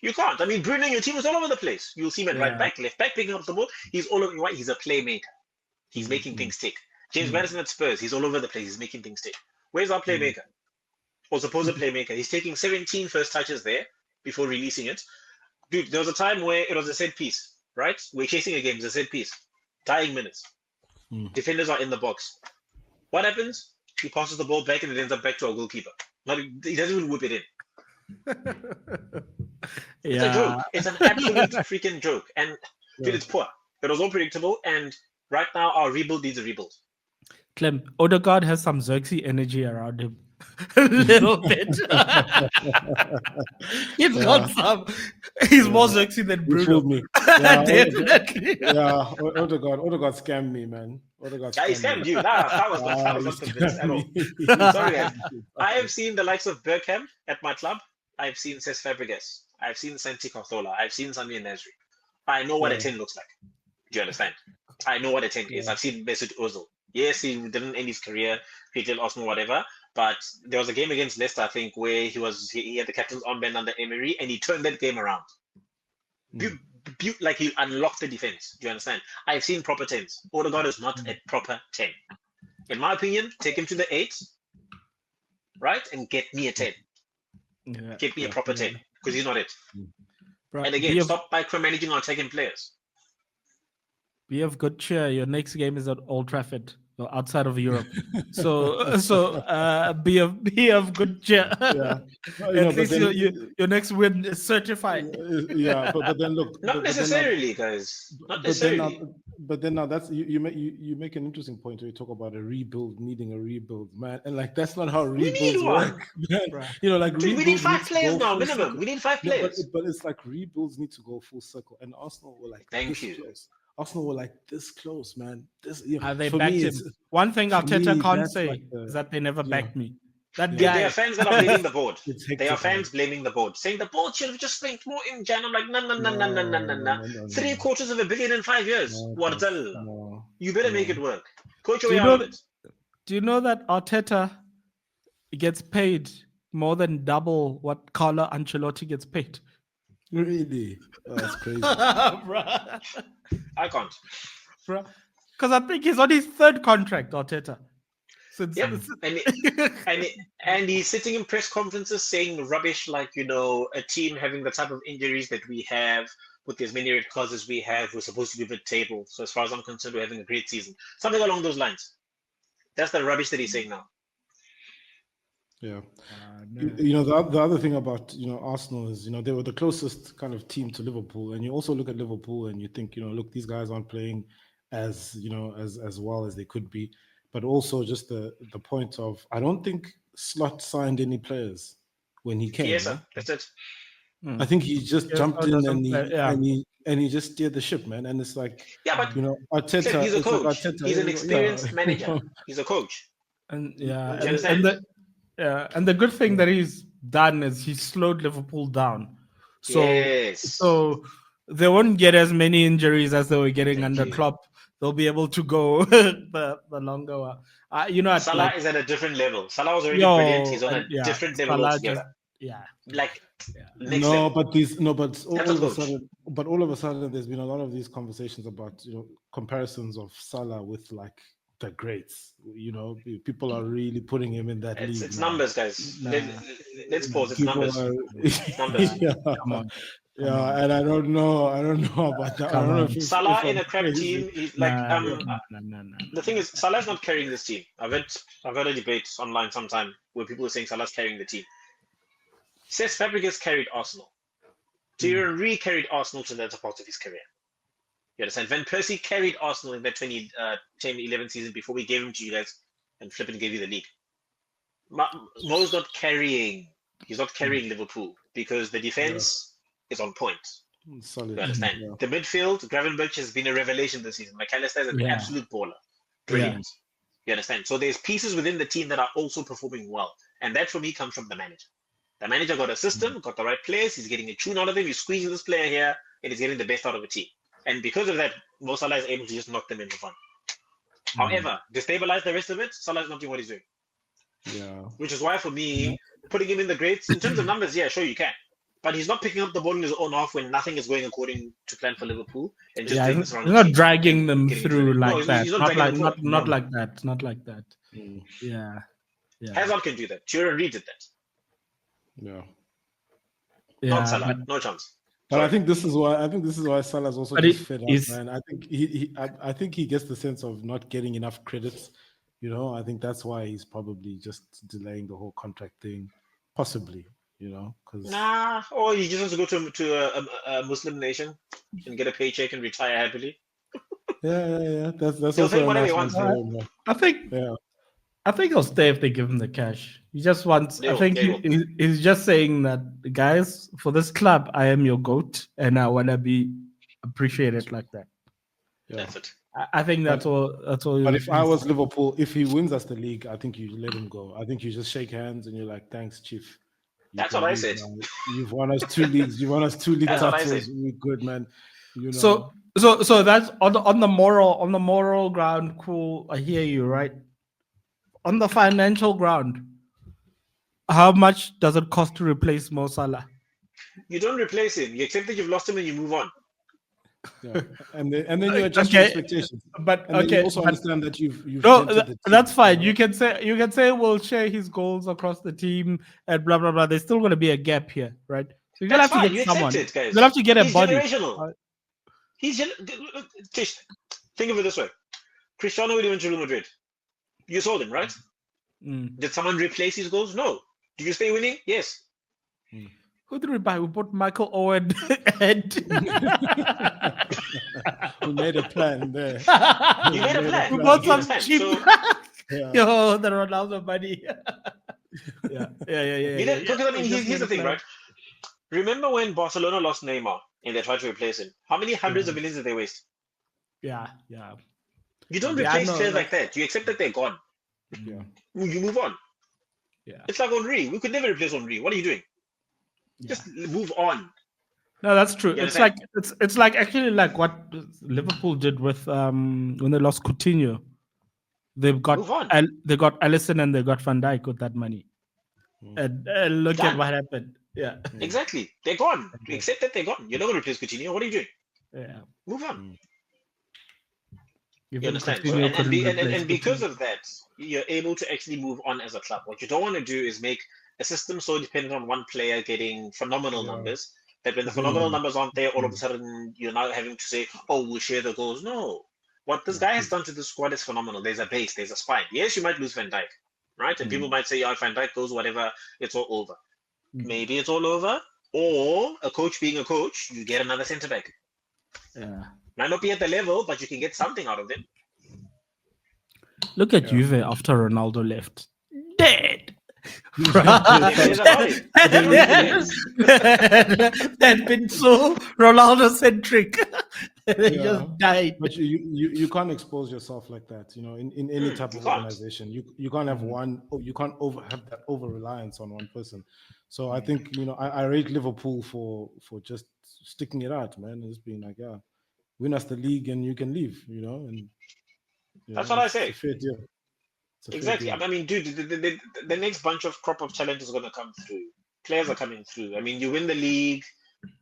You can't. I mean, Bruno and your team is all over the place. You'll see him at right back, left back, picking up the ball. He's all over. He's a playmaker. He's making things tick. James Madison at Spurs, he's all over the place. He's making things tick. Where's our playmaker? Or supposed playmaker? He's taking 17 first touches there before releasing it. Dude, there was a time where it was a set piece, right? We're chasing a game, it's a set piece. Dying minutes. Defenders are in the box. What happens? He passes the ball back and it ends up back to our goalkeeper. He doesn't even whip it in. It's a joke. It's an absolute freaking joke. And dude, it's poor. It was all predictable. And right now, our rebuild needs a rebuild. Clem, Odegaard has some Xerxes energy around him. A little bit. He's got some. He's more Xerxes than You Bruno. fooled me. Yeah, Definitely. yeah, Odegaard scammed me, man. Odegaard Yeah, he scammed you. I was not convinced at all. Sorry, guys. I have seen the likes of Bergkamp at my club. I've seen Cesc Fabregas. I've seen Santi Cazorla. I've seen Sami Nasri. I know what a 10 looks like. Do you understand? I know what a 10 is. I've seen Mesut Ozil. Yes, he didn't end his career, created Arsenal, whatever. But there was a game against Leicester, I think, where he had the captain's armband under Emery, and he turned that game around. Like he unlocked the defense. Do you understand? I've seen proper 10s. Odegaard is not a proper 10. In my opinion, take him to the 8, right, and get me a 10. Yeah, Get me a proper 10, because he's not it. Right. And again, stop micromanaging our attacking players. Be of good cheer. Your next game is at Old Trafford, or outside of Europe. so be of good cheer. Yeah. At least your next win is certified. Yeah, but then look. Not necessarily, guys. Not necessarily. But then now that's you make an interesting point where you talk about needing a rebuild, man, and like that's not how rebuilds work. Right. You know, like we need 5 players now, minimum. Circle. We need 5 players. But it's like rebuilds need to go full circle, and Arsenal were like Thank this you. close. Arsenal were like this close, man. This They backed him. One thing Arteta can't say is that they never backed me. That guy. There are fans that are blaming the board. They are fans blaming the board, saying the board should have just spent more in Jan. I'm like, no. 750 million in 5 years. No. You better make it work. Coach your way out of it. Do you know that Arteta gets paid more than double what Carlo Ancelotti gets paid? Really? Oh, that's crazy. Bruh. I can't. Because I think he's on his 3rd contract, Arteta. Yep. And he's sitting in press conferences saying rubbish like, a team having the type of injuries that we have, with as many red cards as we have, we're supposed to be mid-table. So as far as I'm concerned, we're having a great season. Something along those lines. That's the rubbish that he's saying now. Yeah. No. The other thing about, Arsenal is, they were the closest kind of team to Liverpool. And you also look at Liverpool and you think, look, these guys aren't playing as well as they could be. But also just the point of, I don't think Slot signed any players when he came. Yes, sir. That's it. I think he just jumped in and he just steered the ship, man. And it's like, but Arteta, he's a coach. Like Arteta, He's an experienced manager. He's a coach. And and the good thing that he's done is he slowed Liverpool down. So they won't get as many injuries as they were getting under Klopp. They'll be able to go the longer while. Salah is at a different level. Salah was already brilliant. He's on a different level altogether. Next level. But all of a sudden, there's been a lot of these conversations about comparisons of Salah with like the greats. People are really putting him in that league. It's numbers, guys. Let's pause. It's numbers. Numbers. Come on. Yeah, and I don't know about that. I don't know if Salah in a crap team. He's like No. The thing is, Salah's not carrying this team. I've heard a debate online sometime where people are saying Salah's carrying the team. SouthAfrica's carried Arsenal. Thierry Henry carried Arsenal to the latter part of his career. You understand? Van Persie carried Arsenal in that 2010-11 season before we gave him to you guys and flipping gave you the league. Mo's not carrying. He's not carrying Liverpool because the defense is on point. Solid. You understand? Yeah. The midfield, Gravenberch has been a revelation this season. McAllister is an absolute baller. Brilliant. You understand? So there's pieces within the team that are also performing well. And that for me comes from the manager. The manager got a system, got the right players. He's getting a tune out of him. He's squeezing this player here, and he's getting the best out of a team. And because of that, Mo Salah is able to just knock them in for fun. However, destabilize the rest of it, Salah is not doing what he's doing. Yeah. Which is why, for me, putting him in the greats, in terms of numbers, yeah, sure, you can. But he's not picking up the ball in his own half when nothing is going according to plan for Liverpool. And just He's not dragging them through like that. Not like that. Not like that. Yeah. Hazard can do that. Thierry Henry did that. Yeah. Not Salah. No chance. But I think this is why Salah's also just fed up, man. I think he gets the sense of not getting enough credits. I think that's why he's probably just delaying the whole contract thing, possibly. Because or he just wants to go to a Muslim nation and get a paycheck and retire happily. Yeah. That's He'll also take whatever he nice wants. I think he'll stay if they give him the cash. He just wants. He's just saying that, guys, for this club, I am your GOAT, and I want to be appreciated like that. Yeah. That's it. I think that's all. But if I was Liverpool, if he wins us the league, I think you let him go. I think you just shake hands and you're like, "Thanks, Chief." That's what I said. You've won us 2 leagues. You won us 2 league titles. We're good, man. You know. So that's on the moral ground. Cool, I hear you. Right. On the financial ground, how much does it cost to replace Mo Salah? You don't replace him. You accept that you've lost him and you move on. Yeah. And then you adjust your expectations. But And then you also understand that you've no, entered the team, that's fine. you know? You can say we'll share his goals across the team and blah blah blah. There's still going to be a gap here, right? So you're gonna That's have to fine. get You someone. accept it, guys. You're gonna have to get a He's body. generational. Tish, think of it this way: Cristiano when he went to Real Madrid, you sold him, right? Did someone replace his goals? No. Do you stay winning? Yes. Who did we buy? We bought Michael Owen and We made a plan there. You made a plan. we bought You some understand? cheap. So, Yeah. The Ronaldo money. yeah. Because I mean, here's the thing, right? Remember when Barcelona lost Neymar and they tried to replace him? How many hundreds of millions did they waste? Yeah. You don't Yeah, replace no, players no. like that. You accept that they're gone. Yeah. You move on. Yeah. It's like Henry. We could never replace Henry. What are you doing? Just move on. No, that's true. You It's understand? like it's like actually like what Liverpool did with when they lost Coutinho. They've got Move on. they got Alisson and they got Van Dijk with that money. And look Done. at what happened. Yeah. Exactly. They're gone. You accept that they're gone. You're not going to replace Coutinho. What are you doing? Yeah. Move on. You Even understand? So, Coutinho couldn't replace and because Coutinho. of that, you're able to actually move on as a club. What you don't want to do is make a system so dependent on one player getting phenomenal numbers that when the phenomenal numbers aren't there, all of a sudden you're now having to say, oh, we'll share the goals. No. What this guy has done to the squad is phenomenal. There's a base, there's a spine. Yes, you might lose Van Dijk, right? And people might say, if Van Dijk goes, whatever, it's all over. Maybe it's all over. Or a coach being a coach, you get another centre back. Yeah. Might not be at the level, but you can get something out of them. Look at Juve after Ronaldo left. Dead. There's about it. They'd been so Ronaldo centric. They just died. But you can't expose yourself like that, you know, in any type of organization. You can't have you can't have that over reliance on one person. So I think, you know, I rate Liverpool for just sticking it out, man. It's been like, win us the league and you can leave, you know. And that's what I say. It's a fair deal. Exactly. I mean, dude, the next bunch of crop of talent is going to come through. Players are coming through. I mean, you win the league,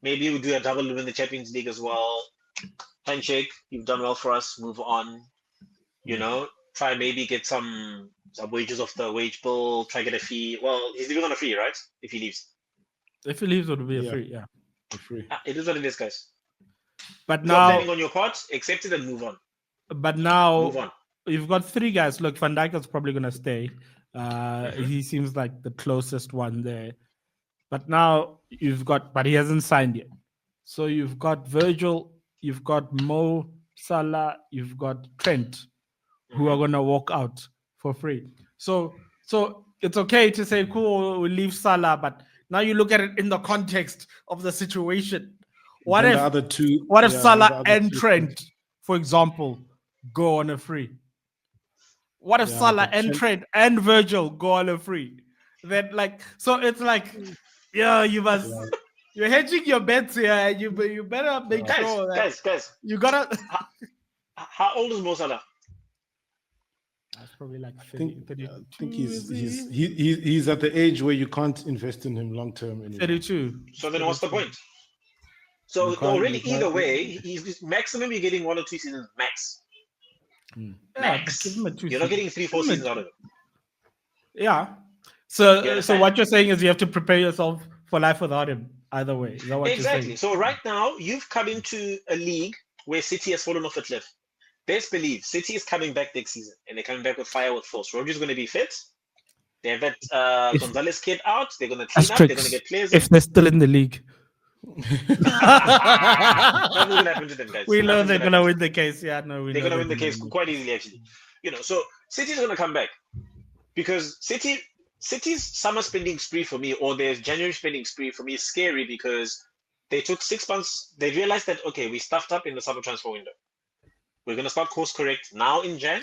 maybe you do a double win the Champions League as well. Handshake, you've done well for us. Move on. You know, try maybe get some wages off the wage bill. Try get a fee. Well, he's leaving on a free, right? If he leaves. If he leaves, it will be a free. Yeah, a free. It is what it is, guys. But You're now, planning on your part, accept it and move on. But now, move on. You've got three guys. Look, Van Dijk is probably going to stay. He seems like the closest one there. But now but he hasn't signed yet. So you've got Virgil, you've got Mo Salah, you've got Trent, who are going to walk out for free. So it's okay to say, cool, we'll leave Salah, but now you look at it in the context of the situation. What if Salah and Trent, for example, go on a free? What if Salah and Trent and Virgil go on a free? Then so it's like, you must, you're hedging your bets here. You better make sure that guys, you gotta. How old is Mo Salah? That's probably like 30, I think he's at the age where you can't invest in him long term anymore. 32. So then what's the point? So already either way, he's maximum you're getting 1 or 2 seasons max. Max. You're not getting 3-4 seasons out of it. Yeah. So what you're saying is you have to prepare yourself for life without him. Either way, is that what exactly. You're saying? So right now you've come into a league where City has fallen off a cliff. Best believe City is coming back next season, and they're coming back with fire, with force. Rodri's going to be fit. They have that Gonzalez kid out. They're going to clean up. They're going to get players. If they're still in the league. Nothing's going to happen to them, guys. We know they're going to win the case. Yeah, no, they're going to win the case quite easily, actually. You know, so City's going to come back because City's summer spending spree for me, or their January spending spree for me, is scary because they took 6 months. They realized that, okay, we stuffed up in the summer transfer window. We're going to start course correct now in Jan,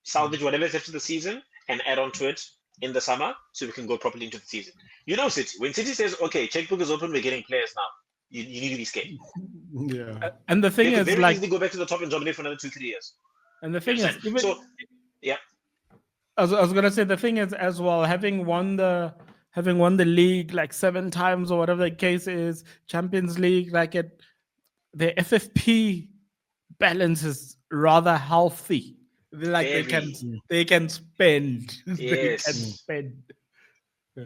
salvage whatever is left of the season, and add on to it in the summer so we can go properly into the season. You know City. When City says, okay, checkbook is open, we're getting players now. you need to be scared. Yeah. And the thing They could is, very like, easily go back to the top and dominate for another 2-3 years. and the thing is, Understand? even So, yeah. I was gonna say the thing is as well, having won the league like 7 times or whatever the case is, Champions League, like the FFP balance is rather healthy. Like they can spend. They Yes. can spend. Yeah.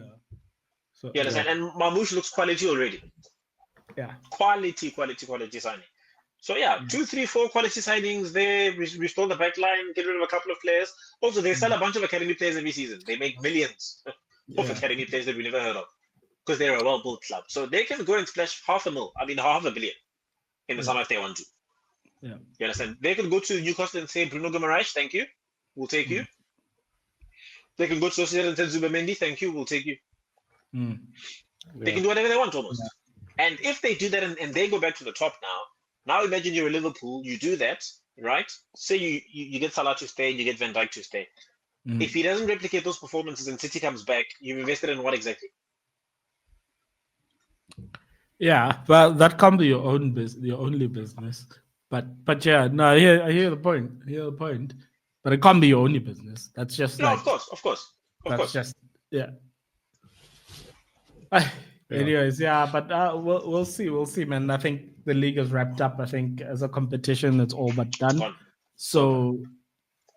So You understand? And Mamouche looks quality already. yeah. Quality signing. So yeah, 2, 3, 4 quality signings there. Restore the back line, get rid of a couple of players. Also, they sell a bunch of academy players every season. They make millions of academy players that we never heard of because they're a well-built club. So they can go and splash $500 million in the summer if they want to. Yeah. You understand? They can go to Newcastle and say, Bruno Guimaraes, thank you. We'll take you. They can go to Sociedad and say, Zubamendi, thank you. We'll take you. They can do whatever they want almost. Yeah. And if they do that and they go back to the top now imagine you're a Liverpool, you do that, right? Say you get Salah to stay and you get Van Dijk to stay. If he doesn't replicate those performances and City comes back, you've invested in what exactly? Yeah, well, that can't be your own business, your only business. But yeah, no, I hear the point. But it can't be your only business. That's just no, like, of course. Just yeah. Anyways, yeah, but we'll see, man. I think the league is wrapped up. I think as a competition, it's all but done. So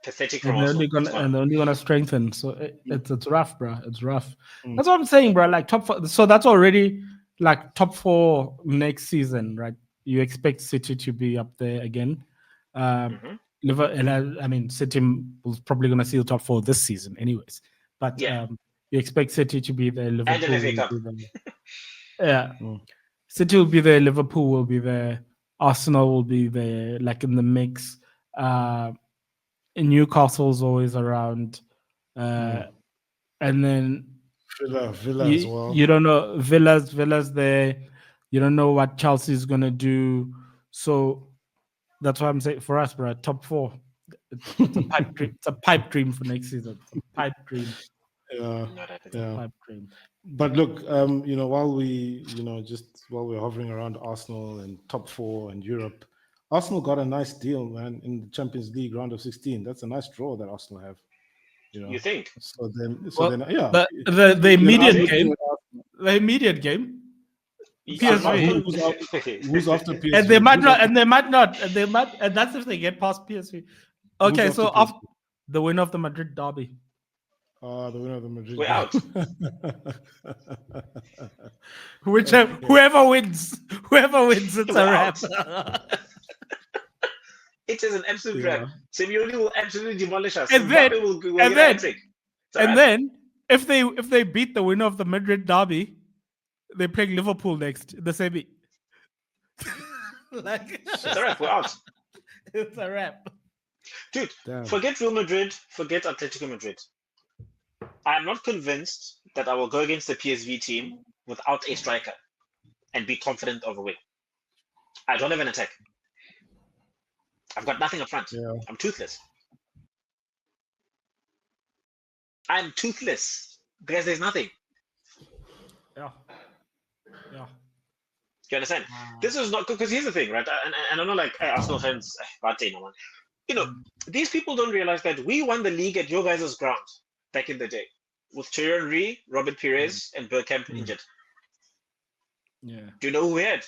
pathetic. And they're only gonna strengthen. So it's rough, bro. It's rough. That's what I'm saying, bro. Like top 4. So that's already like top 4 next season, right? You expect City to be up there again. I mean, City was probably gonna see the top 4 this season, anyways. But you expect City to be there. Liverpool and FA Cup. Yeah. City will be there. Liverpool will be there. Arsenal will be there, like in the mix. Newcastle's always around, and then Villa as well. You don't know Villa's there. You don't know what Chelsea's gonna do. So that's why I'm saying for us, bro, top 4. It's a pipe dream. It's a pipe dream for next season. It's a pipe dream. Pipe dream. But look, while we're hovering around Arsenal and top 4 and Europe, Arsenal got a nice deal, man, in the Champions League round of 16. That's a nice draw that Arsenal have. You think? The immediate game. PSV. Who's after PSV? And that's if they get past PSV. Okay, so after the winner of the Madrid derby. The winner of the Madrid. We're out. Whoever wins, it's a wrap. It is an absolute wrap. Simeone will absolutely demolish us. And then, if they beat the winner of the Madrid derby, they play Liverpool next in the semi. It's a wrap. We're out. It's a wrap. Dude, forget Real Madrid, forget Atletico Madrid. I'm not convinced that I will go against the PSV team without a striker and be confident of a win. I don't have an attack. I've got nothing up front. Yeah. I'm toothless. I'm toothless because there's nothing. Yeah. You understand? This is not because here's the thing, right? And I know, like Arsenal fans, these people don't realize that we won the league at your guys' ground back in the day with Thierry Henry, Robert Pires, and Bergkamp injured. Yeah. Do you know who we had?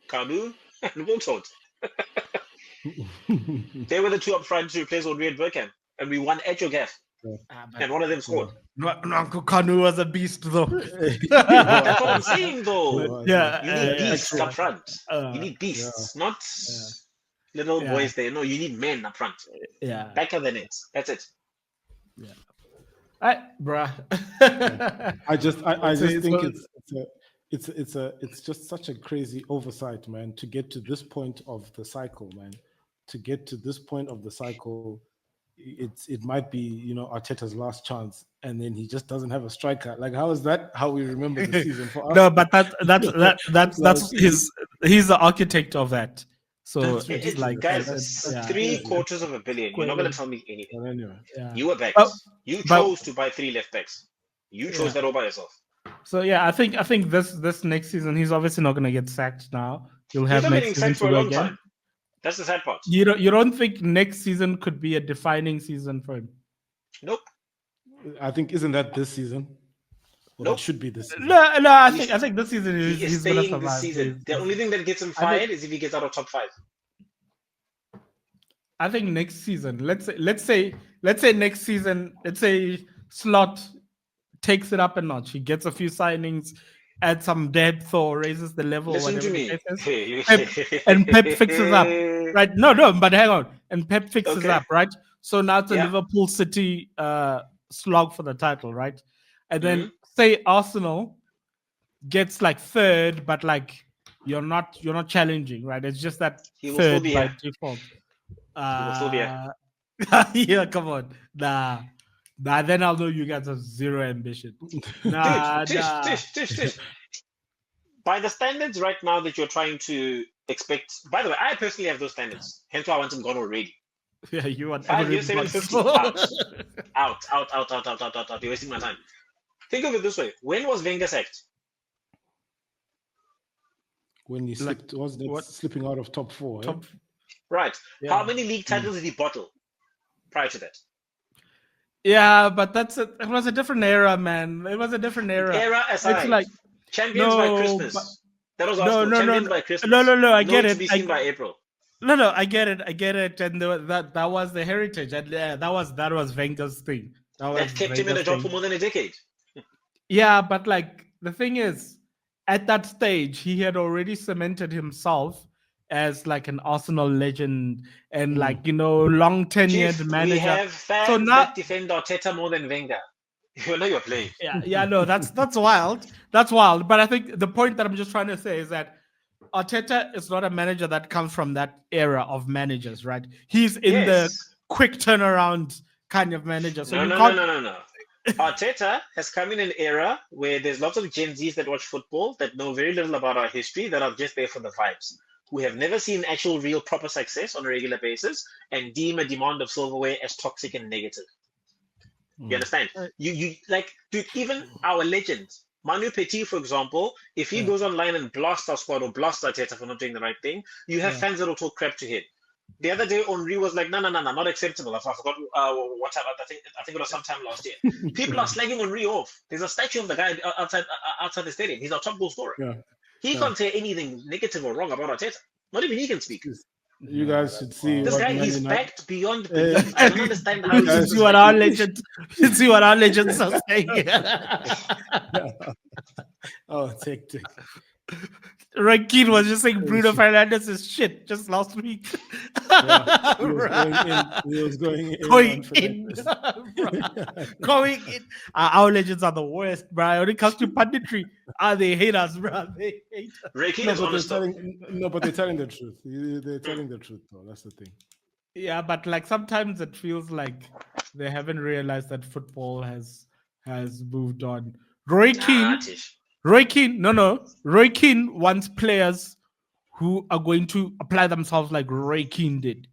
Kanu and Wiltord. They were the 2 up front to replace Henry and Bergkamp, and we won at your gaff. And one of them scored. Uncle Kanu was a beast, though. That's what I'm saying, though. Yeah, you need beasts up front. You need beasts, not little boys there. No, you need men up front. Yeah, Backer than it. That's it. Yeah, bruh. I just think it's just such a crazy oversight, man. To get to this point of the cycle, man. To get to this point of the cycle. It might be Arteta's last chance, and then he just doesn't have a striker. Like, how is that how we remember the season for us? No, but that's he's the architect of that. So it's like, guys, $750 million. You're not gonna tell me anything. But anyway, you were back. You chose to buy 3 left backs. You chose that all by yourself. So yeah, I think this next season he's obviously not gonna get sacked now. He'll He's have not next getting season sacked to for a go long again. time. That's the sad part. You don't think next season could be a defining season for him? Nope. I think isn't that this season? Well, Nope. that should be this season. No, I He's- think this season He he's is gonna staying this survive. season. The only thing that gets him I think- fired is if he gets out of top 5. I think next season, let's say next season, let's say Slot takes it up a notch. He gets a few signings, adds some depth or raises the level. Listen to whatever me. the case is. And Pep fixes up, right? No, but hang on. And Pep fixes Okay. up, right? So now it's a Yeah. Liverpool City slog for the title, right? And then Mm-hmm. say Arsenal gets like third, but like you're not challenging, right? It's just that He will still third be by here. default. will still be here. Yeah, come on. Nah, then I'll know you guys have zero ambition. Nah, Tish. By the standards right now that you're trying to expect, by the way, I personally have those standards. Hence why I want him gone already. Yeah, you want 5 years, everybody- 750. Out. You're wasting my time. Think of it this way. When was Wenger sacked? When he Like, slipped, wasn't it what? slipping out of top 4? eh? Top- Right. Yeah. How many league titles did he bottle prior to that? Yeah, but it was a different era, man. It was a different era. Era aside, It's like champions by No, Christmas. but- That was No, Arsenal. no, Champions no, by Christmas. no, I No get to it. be seen by April. No, I get it, and that was the heritage, and that was Wenger's thing. That kept him in a Wenger's job thing. for more than a decade. Yeah, but like the thing is, at that stage, he had already cemented himself as like an Arsenal legend and like long tenured Chief, manager. we have fans So now- that defend Arteta more than Wenger. You know you're playing. Yeah, no, that's wild. That's wild. But I think the point that I'm just trying to say is that Arteta is not a manager that comes from that era of managers, right? He's in the Yes. quick turnaround kind of manager. So you No. can't. Arteta has come in an era where there's lots of Gen Zs that watch football that know very little about our history, that are just there for the vibes, who have never seen actual, real, proper success on a regular basis and deem a demand of silverware as toxic and negative. You understand? You like, dude, even our legends, Manu Petit, for example, if he goes online and blasts our squad or blasts Arteta for not doing the right thing, you have fans that will talk crap to him. The other day, Henri was like, no, not acceptable. I forgot what time. I think it was sometime last year. People are slagging Henri off. There's a statue of the guy outside the stadium. He's our top goal scorer. Yeah. He can't say anything negative or wrong about Arteta. Not even he can speak. You guys should see. This what guy, Man he's United- backed beyond belief. I don't understand how You he's see what our legends. You see what our legends are saying. Oh, take. Roy Keane was just saying Bruno Fernandes is shit just last week. Yeah, he was going in. Going on in. Fernandes. Going in. Our legends are the worst, bro. When it comes to punditry, they hate us, bro. They hate us. Ray Keane No, is but honest though. they're telling the truth. They're telling the truth, though. That's the thing. Yeah, but like sometimes it feels like they haven't realized that football has moved on. Roy Keane Tish. Roy Keane wants players who are going to apply themselves like Roy Keane did.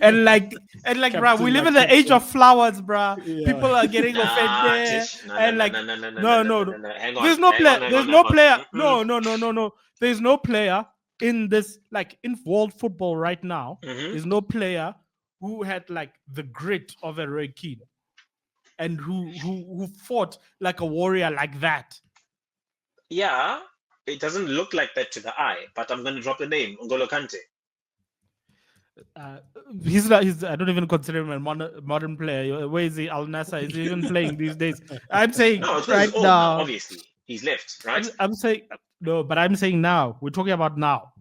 And like, bro, we Captain live in like the age captain. of flowers, bro. Yeah. People are getting offended. Tish. And like, no. Hang on. there's no hang player. on, hang There's on, no hang on. player. Mm-mm. No. There's no player in this, like in world football right now. Mhm. There's no player who had like the grit of a Roy Keane and who fought like a warrior like that. Yeah, it doesn't look like that to the eye, but I'm going to drop the name, N'Golo Kante. He's not. I don't even consider him a modern player. Where is he? Al Nassr is he even playing these days? I'm saying No, it's because right he's old now, now. obviously. He's left, right? I'm saying no, but I'm saying now. We're talking about now,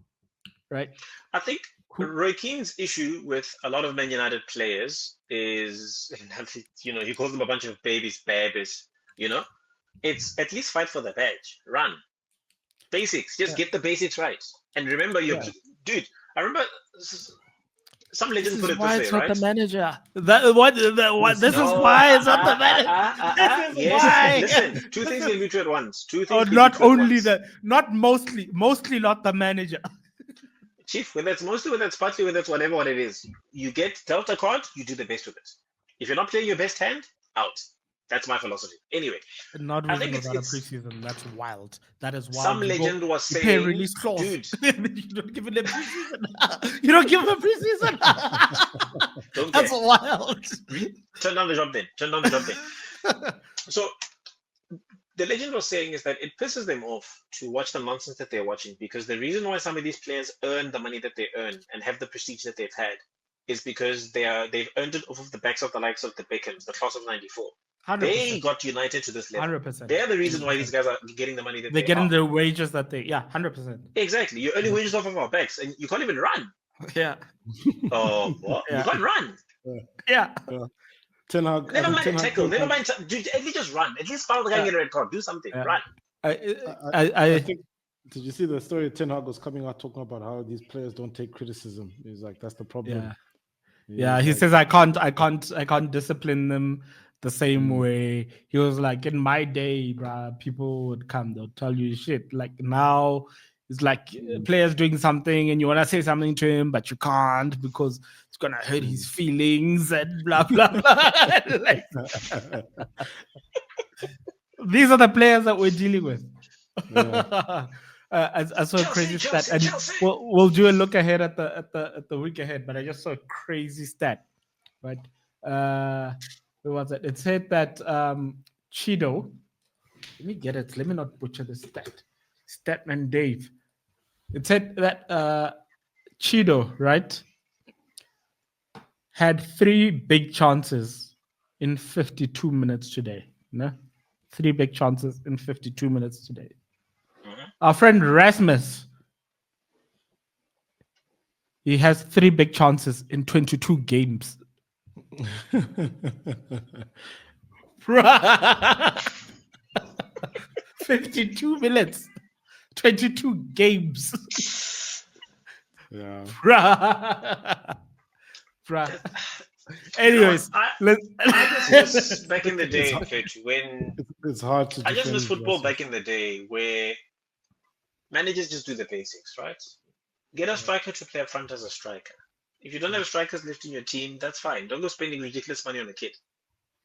right? I think Roy Keane's issue with a lot of Man United players is, he calls them a bunch of babies, it's at least fight for the badge, run. Basics, just get the basics right. And remember, dude, I remember some legends put it why this it's way, not right? the manager. This is why it's not the manager. This is why. Listen, two things can be true at once. Not only not mostly not the manager. Chief, whether it's mostly, whether it's partly, whether it's whatever what it is, you get dealt a card, you do the best with it. If you're not playing your best hand, out. That's my philosophy. Anyway, Not I even think without a it's preseason. That's wild. That is wild. some You go- legend was you pay a saying, release clause. dude, You don't give it a preseason. You don't give him a preseason. don't That's care. wild. Turn down the job then. Turn down the job then. So the legend was saying is that it pisses them off to watch the nonsense that they're watching, because the reason why some of these players earn the money that they earn and have the prestige that they've had is because they've earned it off of the backs of the likes of the Beckhams, the class of '94. 100%. They got United to this level. 100%. They're the reason why these guys are getting the money that They're they getting are. the wages that they, 100%. Exactly. You're earning wages off of our backs, and you can't even run. Yeah. Oh, what? Yeah. You can't run. Yeah. Ten Hag, Never mind Ten a Hag- tackle. Never mind. Dude, at least just run. At least foul the guy and get a red card. Do something. Yeah. Run. I think. Did you see the story? Ten Hag was coming out talking about how these players don't take criticism. He's like, that's the problem. Yeah. He says I can't discipline them the same way. He was like, in my day, bruh, people would come, they'll tell you shit. Like now, it's like players doing something and you want to say something to him, but you can't because it's gonna hurt his feelings and blah blah blah. Like, these are the players that we're dealing with. Yeah. I saw a crazy stat, Chelsea, and Chelsea. we'll do a look ahead at the week ahead. But I just saw a crazy stat, right? Where was it? It said that Chido. Let me get it. Let me not butcher the stat. Statman Dave. It said that Chido, right, had 3 big chances in 52 minutes today. No, 3 big chances in 52 minutes today. Our friend Rasmus, he has 3 big chances in 22 games. 52 minutes, 22 games. Yeah. Bruh. Anyways, I let's just miss back in the day, Coach, when It's hard to. I just miss defend football yourself. back in the day where managers just do the basics, right? Get a striker to play up front as a striker. If you don't have strikers left in your team, that's fine. Don't go spending ridiculous money on a kid.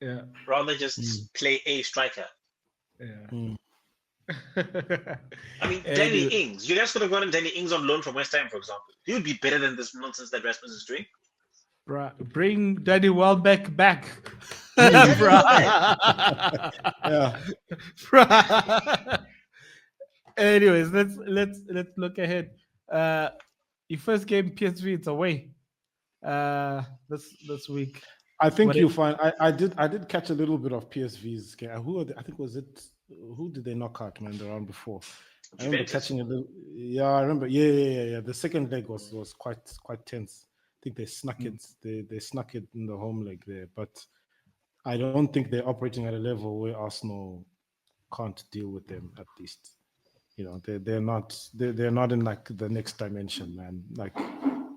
Yeah. Rather just play a striker. Yeah. I mean, Danny Ings. You guys could have gotten Danny Ings on loan from West Ham, for example. He would be better than this nonsense that Rasmus is doing. Bruh, bring Danny Welbeck back. Yeah. Yeah. Bruh. Anyways, let's look ahead. Your first game PSV, it's away. This week. I think What you'll it- find. I did catch a little bit of PSV's game. Who are they? I think was it? Who did they knock out, man? The round before. I remember Juventus. catching a little. Yeah, I remember. Yeah. The second leg was quite tense. I think they snuck it. They snuck it in the home leg there, but I don't think they're operating at a level where Arsenal can't deal with them. At least, you know, they're not in like the next dimension, man. Like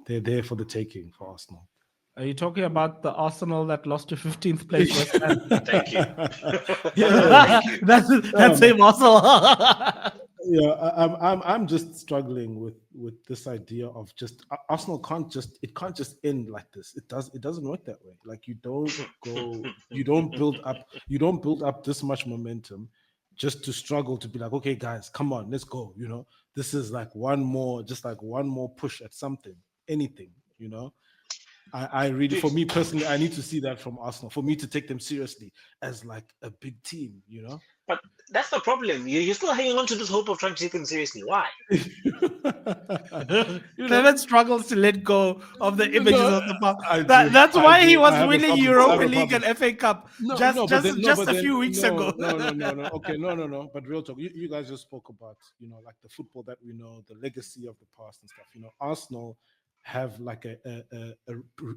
they're there for the taking for Arsenal. Are you talking about the Arsenal that lost to 15th place? West Ham? Thank you. Yeah, that's same Arsenal. Yeah, I'm just struggling with this idea of just Arsenal can't just end like this. It doesn't work that way. Like you don't build up this much momentum just to struggle to be like, okay, guys, come on, let's go. You know, this is like one more push at something, anything. You know, I really, for me personally, I need to see that from Arsenal for me to take them seriously as like a big team. You know. But that's the problem. You're still hanging on to this hope of trying to take them seriously. Why? David struggles to let go of the images of the past. I do. That's I why do. he I was have a winning problem. I Europa have a League and FA Cup just a few weeks ago. No. Okay, no. But real talk, you guys just spoke about, you know, like the football that we know, the legacy of the past and stuff. You know, Arsenal have like a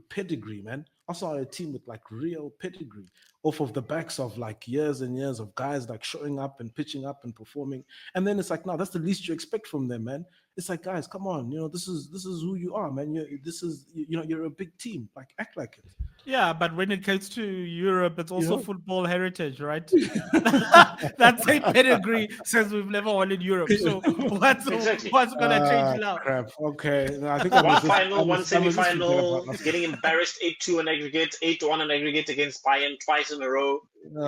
pedigree, man. Arsenal are a team with like real pedigree off of the backs of like years and years of guys like showing up and pitching up and performing. And then it's like, no, that's the least you expect from them, man. It's like, guys, come on, you know, this is who you are, man. You're a big team. Like, act like it. Yeah, but when it comes to Europe, it's also know? football heritage, right? That's a pedigree says we've never won in Europe. So Exactly. what's gonna change now? Crap. Okay. No, I think I One must just, final, one I must just forget semi-final, about us. getting embarrassed 8-2 on aggregate, 8-1 on aggregate against Bayern twice in a row.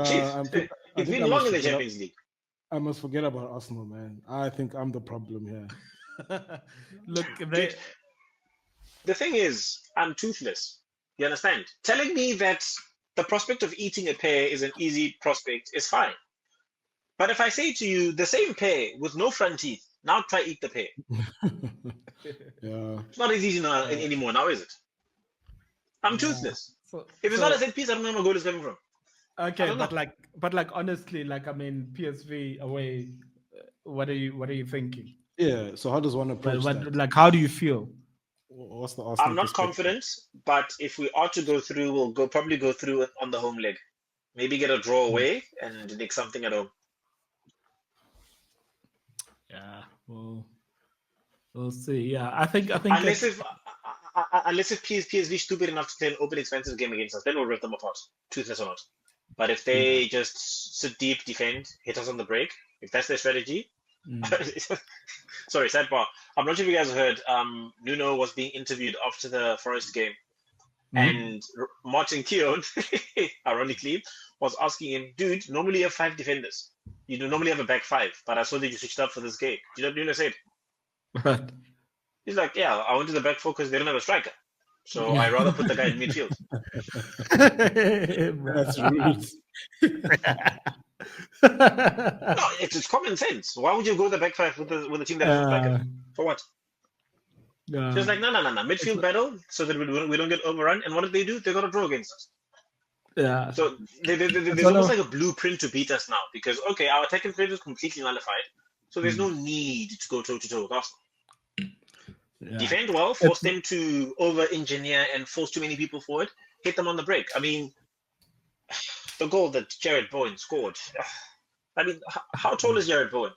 Chief, I think it's I been long must in the forget Champions League. I must forget about Arsenal, man. I think I'm the problem here. Look, Dude, the thing is, I'm toothless. You understand? Telling me that the prospect of eating a pear is an easy prospect is fine. But if I say to you the same pear with no front teeth, now try eat the pear. Yeah. It's not as easy now, anymore now, is it? I'm toothless. If it's not a set piece, I don't know where my goal is coming from. okay, but like honestly, like I mean, PSV away. What are you thinking? Yeah. So how does one approach that? Like, how do you feel? What's the Arsenal I'm not perspective? confident, but if we are to go through, we'll probably go through on the home leg. Maybe get a draw away and make something at home. Yeah, we'll see. Yeah, I think Unless if PSV is stupid enough to play an open expensive game against us, then we'll rip them apart, toothless or not. But if they just sit deep, defend, hit us on the break, if that's their strategy. Sorry, sidebar. I'm not sure if you guys heard. Nuno was being interviewed after the Forest game, and Martin Keown, ironically, was asking him, "Dude, normally you have 5 defenders. You do normally have a back 5, but I saw that you switched up for this game." Do you know what Nuno said? Right. He's like, "Yeah, I went to the back 4 because they don't have a striker, so I rather put the guy in midfield." That's rude. No, it's common sense. Why would you go the back 5 with the team that has a striker? For what? Just like, no. Midfield battle so that we don't get overrun. And what did they do? They got a draw against us. Yeah. So there's almost like a blueprint to beat us now because, okay, our attacking threat is completely nullified. So there's no need to go toe-to-toe with Arsenal. Yeah. Defend well, force them to over-engineer and force too many people forward, hit them on the break. I mean, the goal that Jared Bowen scored. I mean, how tall is Jared Bowen?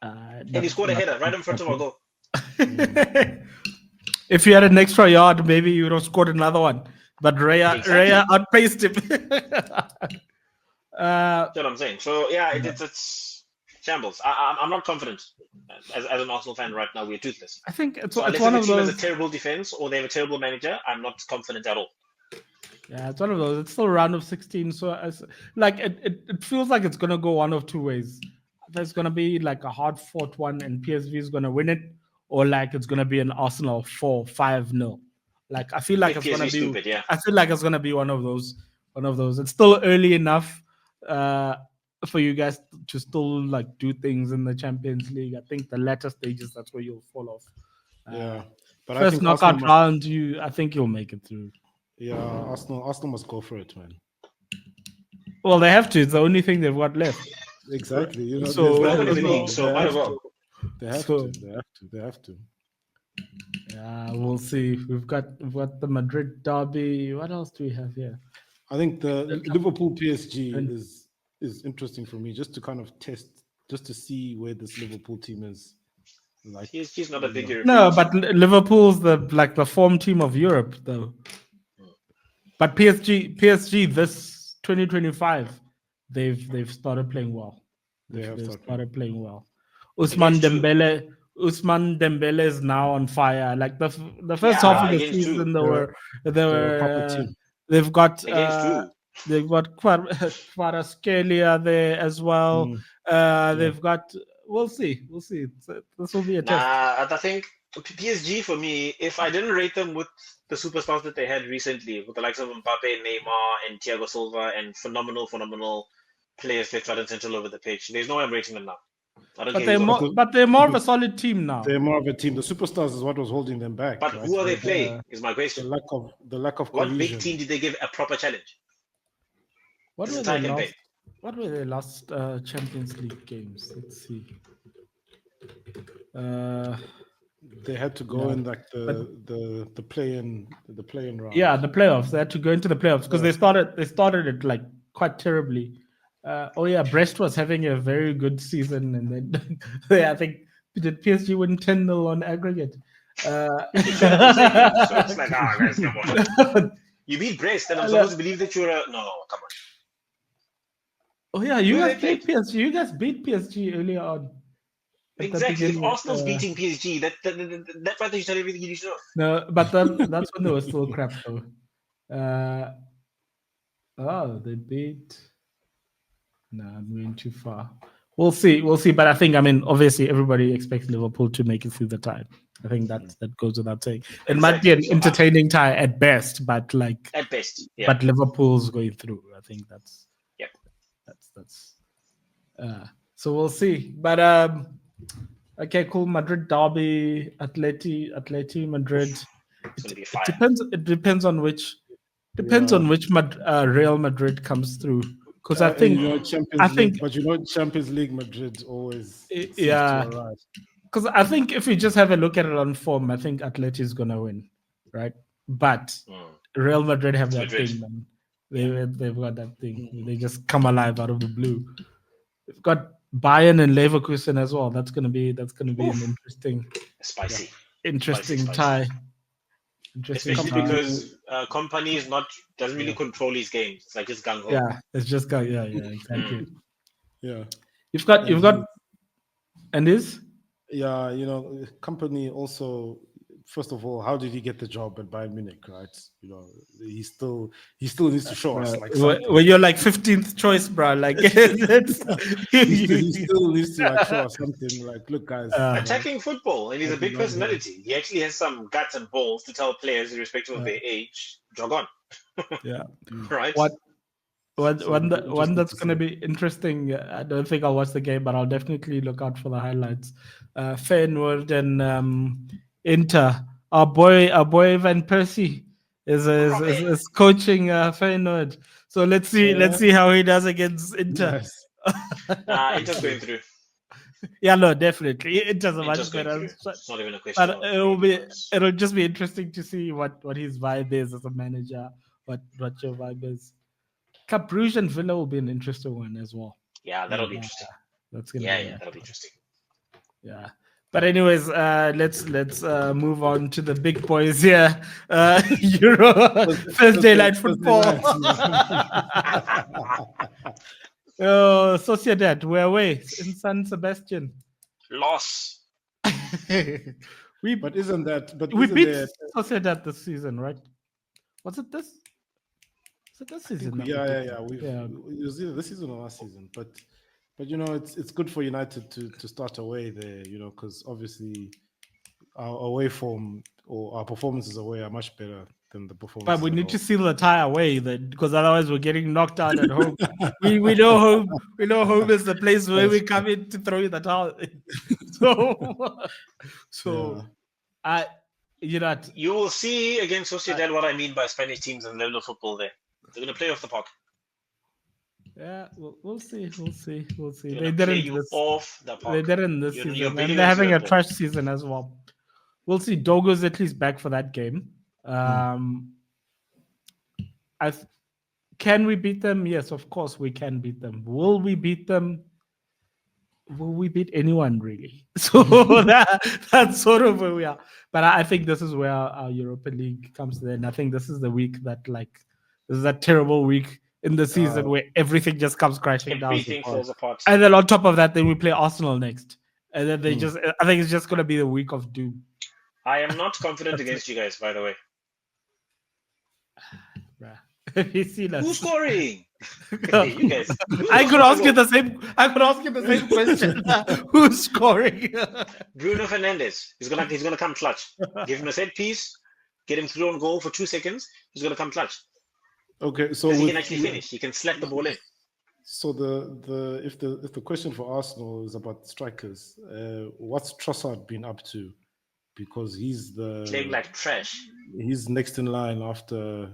And he scored a header right in front of our goal. If you had an extra yard, maybe you would have scored another one. But Raya outpaced him. That's what I'm saying. So yeah, it's shambles. I'm not confident as an Arsenal fan right now. We're toothless. I think it's unless one the of team those. has a terrible defense or they have a terrible manager, I'm not confident at all. Yeah, it's one of those. It's still round of 16, so it feels like it's gonna go one of two ways. There's gonna be like a hard fought one, and PSV is gonna win it, or like it's gonna be an Arsenal 4-5-0. Like I feel like it's gonna be. Stupid, yeah. I feel like it's gonna be one of those. It's still early enough for you guys to still like do things in the Champions League. I think the latter stages, that's where you'll fall off. Yeah, but I First think knockout round, I think you'll make it through. Yeah, Arsenal must go for it, man. Well, they have to. It's the only thing they've got left. Exactly. You know, so might as well. They have to. Yeah, we'll see. We've got the Madrid derby. What else do we have here? I think the Liverpool PSG is interesting for me, just to kind of test, just to see where this Liverpool team is. Like, he's not a big European. No, but Liverpool's the form team of Europe, though. But PSG this 2025, they've started playing well. They've started playing well. Usman Dembele is now on fire. Like the first half of the season, they've got Kvaratskhelia there as well. They've got. We'll see. This will be a test. I think PSG for me, if I didn't rate them with the superstars that they had recently, with the likes of Mbappe, Neymar, and Thiago Silva, and phenomenal players left, right, and central over the pitch, there's no way I'm rating them now. But they're more of a solid team now. They're more of a team. The superstars is what was holding them back. But who are they playing? Is my question. The lack of what cohesion. big team did they give a proper challenge? What were their last Champions League games? Let's see. They had to go in like the play-in round. Yeah, the playoffs. They had to go into the playoffs because they started it like quite terribly. Brest was having a very good season, and then I think did PSG win 10-0 on aggregate. So it's like, guys, come on. You beat Brest, and I'm supposed to believe that you're a... No, come on. Oh yeah, you Who guys they played PSG. You guys beat PSG earlier on. At the Exactly. If beginning, Arsenal's beating PSG, that right there, you tell everything you need to know. No, but that's when they were still crap though. They beat. No, I'm going too far. We'll see. But I think, obviously, everybody expects Liverpool to make it through the tie. I think that goes without saying. It might be an entertaining tie at best, but at best, yeah. But Liverpool's going through. I think that's. Yep. That's. So we'll see. But okay, cool. Madrid derby, Atleti Madrid. It's gonna be fire. It depends on which. Depends on which Real Madrid comes through. Because I think, Champions League Madrid always. Because I think if you just have a look at it on form, I think Atleti is gonna win, right? But Real Madrid have that thing, man. They've got that thing. They just come alive out of the blue. They've got Bayern and Leverkusen as well. That's gonna be an interesting tie. Especially because Company doesn't really control his games. It's like just gung ho. Yeah, it's just exactly. Yeah, you've got, and is Company also. First of all, how did he get the job at Bayern Munich? Right, he still needs to show us when you're 15th choice, bro. He still needs to show us something. Look, guys, attacking football, and he's a big personality. He actually has some guts and balls to tell players, irrespective of their age, jog on. Yeah, right. One that's going to be interesting. I don't think I'll watch the game, but I'll definitely look out for the highlights. Feyenoord and Inter. Our boy Van Persie is coaching Feyenoord. So let's see how he does against Inter. Yes. Inter's going through. Yeah, no, definitely. Inter's much better. It's not even a question. But it'll just be interesting to see what his vibe is as a manager. What your vibe is. Cap Brugge and Villa will be an interesting one as well. Yeah, that'll be interesting. That'll be interesting. Yeah. But anyways, let's move on to the big boys here. Euro Thursday night football. Sociedad, we're away in San Sebastian. Loss. We beat Sociedad this season, right? Was it this? Was it this season? Yeah. It was either this season or last season, but it's good for United to start away there, because obviously our away form or our performances away are much better than the performance. But we need to seal the tie away then, because otherwise we're getting knocked out at home. we know home. We know home is the place where we come in to throw in the towel. You will see against Sociedad what I mean by Spanish teams and level of football there. They're going to play off the park. Yeah, we'll see. They didn't off the park. They didn't this season. And they're having a trash season as well. We'll see. Dogo's at least back for that game. Can we beat them? Yes, of course we can beat them. Will we beat them? Will we beat anyone really? So that's sort of where we are. But I think this is where our Europa League comes in. I think this is the week that this is that terrible week in the season where everything just comes crashing down. Everything falls apart. And then on top of that, then we play Arsenal next. And then I think it's just going to be the week of doom. I am not confident against you guys, by the way. Have you seen us? Who's scoring? You guys. I could ask you the same question. Who's scoring? Bruno Fernandes. He's gonna come clutch. Give him a set piece, get him through on goal for 2 seconds. He's gonna come clutch. Okay, so he can actually finish. He can slap the ball in. So if the question for Arsenal is about strikers, what's Trossard been up to? Because he's playing like trash. He's next in line after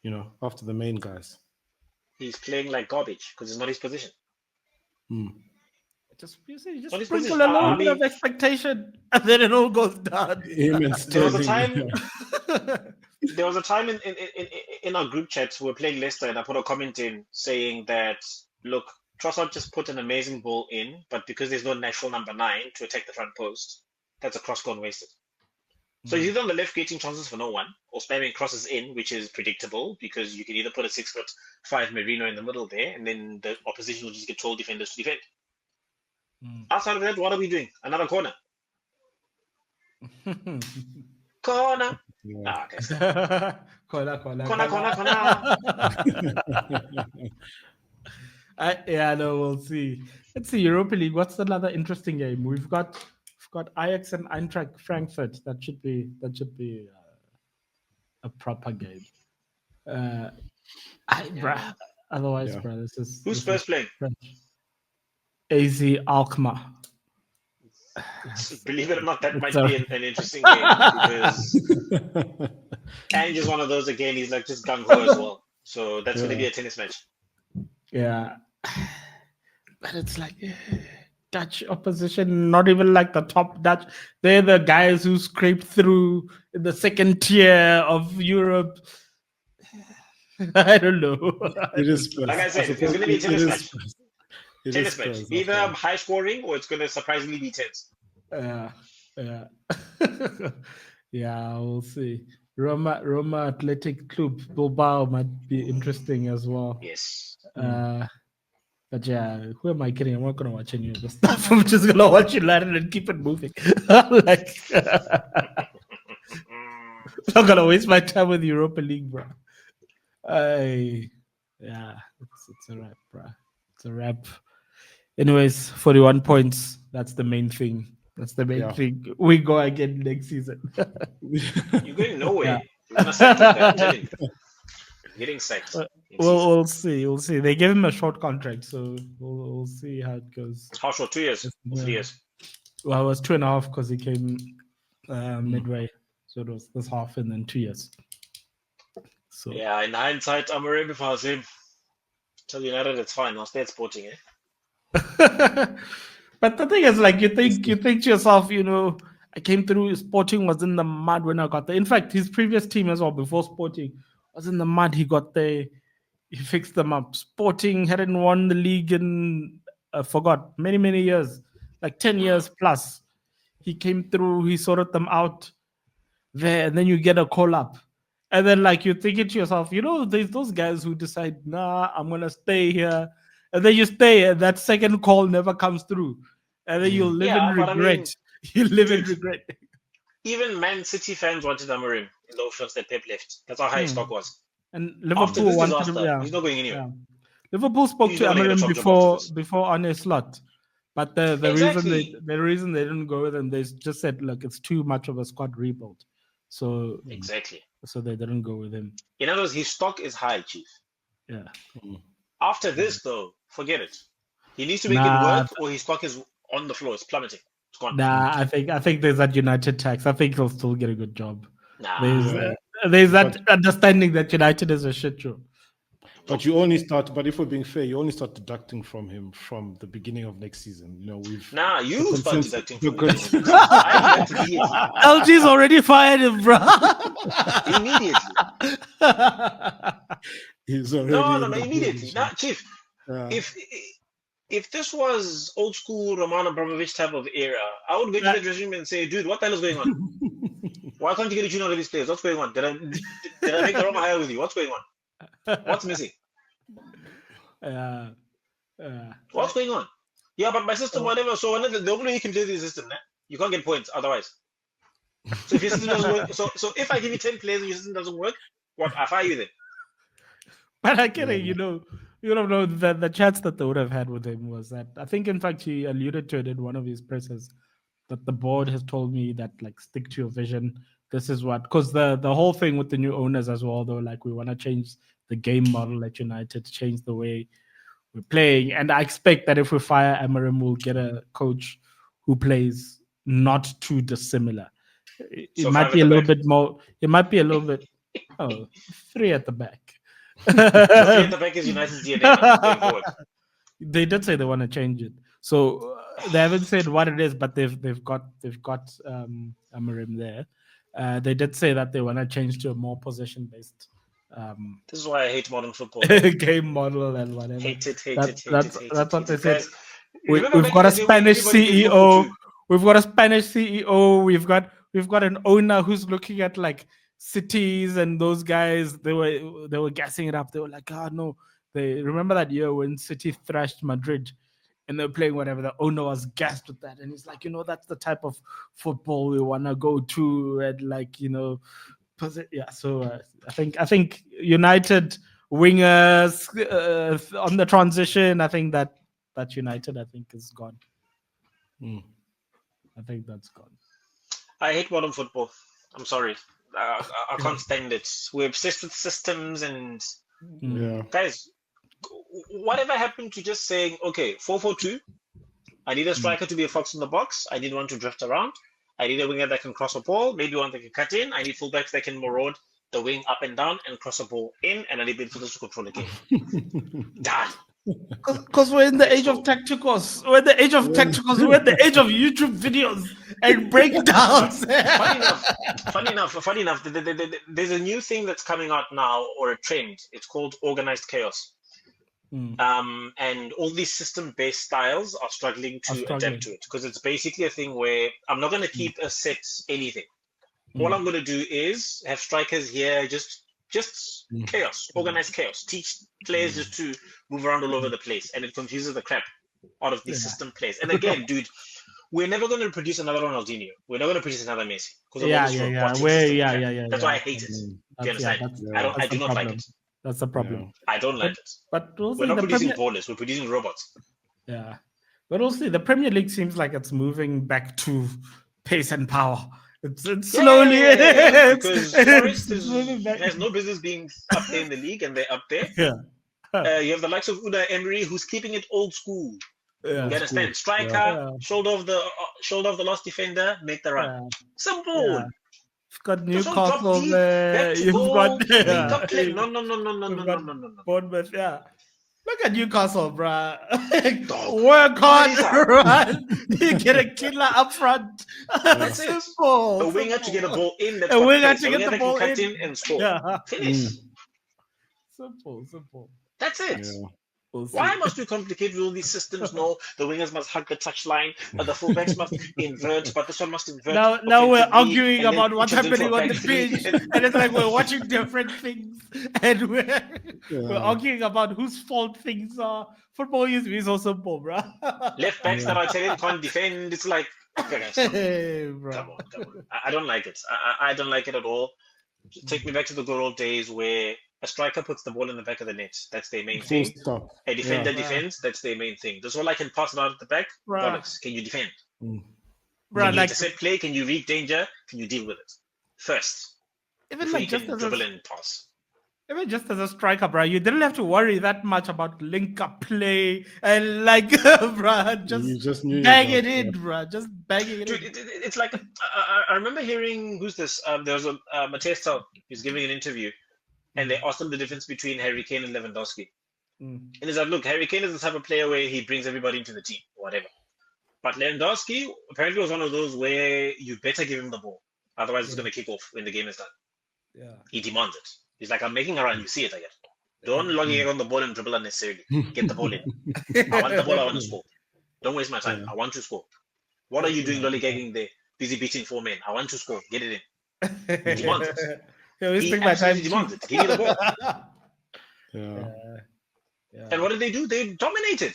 the main guys. He's playing like garbage because it's not his position. Just sprinkle a little bit of expectation, and then it all goes down. There was a time in our group chat we were playing Leicester, and I put a comment in saying that, look, Trossard just put an amazing ball in, but because there's no natural number 9 to attack the front post, that's a cross gone wasted. So he's either on the left creating chances for no one, or spamming crosses in, which is predictable because you can either put a 6'5" Merino in the middle there, and then the opposition will just get 12 defenders to defend. Outside of that, what are we doing? Another corner. Corner. Yeah. Ah, okay. So. Corner. Corner. Yeah, no, we'll see. Let's see, Europa League. What's another interesting game? We've got Ajax and Eintracht Frankfurt. That should be a proper game. Otherwise, bro, this is Who's first playing? AZ Alkmaar. Believe it or not, that might be an interesting game because and just one of those again. He's like just gung ho as well. So that's going to be a tennis match. Yeah, but it's like Dutch opposition, not even like the top Dutch. They're the guys who scraped through in the second tier of Europe. I don't know. It is like I said, it's going to be a tennis match. Tennis match, either okay. high scoring or it's going to surprisingly be tense. Yeah. Yeah, we'll see. Roma Athletic Club Bilbao might be interesting as well. Yes. But yeah, who am I kidding? I'm not gonna watch any of the stuff. I'm just gonna watch it later and keep it moving. Like, I'm not gonna waste my time with Europa League, bro. Yeah, it's a wrap, bro. It's a wrap. Anyways, 41 points. That's the main thing. That's the main thing. We go again next season. You're going nowhere. Yeah. You're gonna sack him, I'm telling you. You're getting sacked. We'll see. We'll see. They gave him a short contract, so we'll see how it goes. How short? 2 years? Or 3 years? Well, it was 2.5 because he came midway. So it was this half and then 2 years. So yeah, in hindsight, I'm already if I was him. Tell United it's fine. I'll stay at Sporting, But the thing is, like, you think to yourself, I came through. Sporting was in the mud when I got there. In fact, his previous team as well, before Sporting, was in the mud. He got there. He fixed them up. Sporting hadn't won the league in, I forgot, many years, like 10 years plus. He came through. He sorted them out there, and then you get a call up. And then, like, you're thinking to yourself, there's those guys who decide, nah, I'm going to stay here. And then you stay, and that second call never comes through. And then you'll live in regret. You live in regret. Even Man City fans wanted Amorim in the options that Pep left. That's how high his stock was. And Liverpool wanted him. He's not going anywhere. Yeah. Liverpool spoke to Amorim before Arne Slot. But the reason they didn't go with him, they just said, look, it's too much of a squad rebuild. So So they didn't go with him. In other words, his stock is high, Chief. Yeah. After this, though, forget it. He needs to make it work, or his stock is on the floor. It's plummeting. It's gone. Nah, I think there's that United tax. I think he'll still get a good job. Nah. There's that understanding that United is a shit show. But you only start. But if we're being fair, you only start deducting from him from the beginning of next season. You start deducting from him. LG's already fired him, bro. Immediately. He's already immediately. Now, Chief, if this was old school Roman Abramovich type of era, I would go to the dressing room and say, dude, what the hell is going on? Why can't you get a tune out of these players? What's going on? Did I make the wrong hire with you? What's going on? What's missing? What's going on? Yeah, but my system, whatever. So the only way you can play the system, you can't get points otherwise. So if your system doesn't work, so if I give you 10 players and your system doesn't work, what? I fire you then. But I get it, you don't know the chance that they would have had with him was that I think in fact he alluded to it in one of his presses that the board has told me that like stick to your vision. This is what, because the whole thing with the new owners as well, though, like we want to change the game model at United, change the way we're playing. And I expect that if we fire Amorim, we'll get a coach who plays not too dissimilar. It might be a little bit more. It might be a little bit. 3 at the back. 3 at the back is United's DNA going forward. They did say they want to change it. So they haven't said what it is, but they've got Amorim there. They did say that they want to change to a more possession-based. This is why I hate modern football. Game model and whatever. Hate it. That's what they said. We've got a Spanish CEO. We've got a Spanish CEO. We've got we've got an owner who's looking at like cities and those guys. They were gassing it up. They were like, oh no, they remember that year when City thrashed Madrid. And they're playing whatever. The owner was gassed with that, and he's like, that's the type of football we want to go to, and like, yeah. So I think United wingers on the transition. I think that United, I think, is gone. I think that's gone. I hate modern football. I'm sorry. I can't stand it. We're obsessed with systems and guys. Whatever happened to just saying, okay, 4-4-2, I need a striker to be a fox in the box. I need one to drift around. I need a winger that can cross a ball, maybe one that can cut in. I need fullbacks that can maraud the wing up and down and cross a ball in, and I need midfielders to control the game. Done. Because we're in the age of tacticals. We're in the age of tacticals. We're in the age of YouTube videos and breakdowns. Funny enough, there's a new thing that's coming out now, or a trend. It's called organized chaos. And all these system-based styles are struggling to adapt to it, because it's basically a thing where I'm not going to keep a set anything. All I'm going to do is have strikers here, just chaos, organized chaos. Teach players just to move around all over the place, and it confuses the crap out of these system plays. And again, dude, we're never going to produce another Ronaldinho. We're not going to produce another Messi. That's why I hate it. Do you understand? I do not like it. That's the problem. I don't like it. But also we're not producing ballers, we're producing robots. Yeah. But also the Premier League seems like it's moving back to pace and power. It's slowly. Because Forest has no business being up there in the league, and they're up there. Yeah. You have the likes of Unai Emery, who's keeping it old school. Yeah, you understand? Cool. Striker, shoulder of the last defender, make the run. Simple. Yeah. You've got Newcastle there. You've got no. Bournemouth, yeah. Look at Newcastle, bruh. Work hard, run. You get a killer up front. That's simple. A winger to get a ball in. A winger to get the ball in and score. Yeah. Finish. Simple. That's it. Yeah. Why must we complicate with all these systems? No, the wingers must hug the touchline, the fullbacks must invert, but this one must invert. Now we're arguing about what's happening on the pitch, and it's like we're watching different things, and we're arguing about whose fault things are. Football used to be so simple, bro. Left backs that are telling can't defend. It's like, okay, guys, come on. I don't like it. I don't like it at all. Take me back to the good old days where a striker puts the ball in the back of the net. That's their main thing. A defender defends. That's their main thing. That's all I can pass it out at the back. Bollocks. Can you defend? Can you intercept play? Can you read danger? Can you deal with it first? Even like just as dribble and pass. Even just as a striker, bro, you didn't have to worry that much about link-up play and like, bro, just bang it in, bro. Just banging it in. It's like I remember hearing who's this? There was a Mateus Tel. He's giving an interview. And they asked him the difference between Harry Kane and Lewandowski. And he's like, look, Harry Kane is the type of player where he brings everybody into the team, or whatever. But Lewandowski apparently was one of those where you better give him the ball. Otherwise, it's going to kick off when the game is done. Yeah. He demands it. He's like, I'm making a run. You see it, I guess. Don't logging on the ball and dribble unnecessarily. Get the ball in. I want the ball. I want to score. Don't waste my time. I want to score. What are you doing lollygagging there? Busy beating 4 men. I want to score. Get it in. He demands it. He absolutely demands it. Give me the ball. Yeah. And what did they do? They dominated.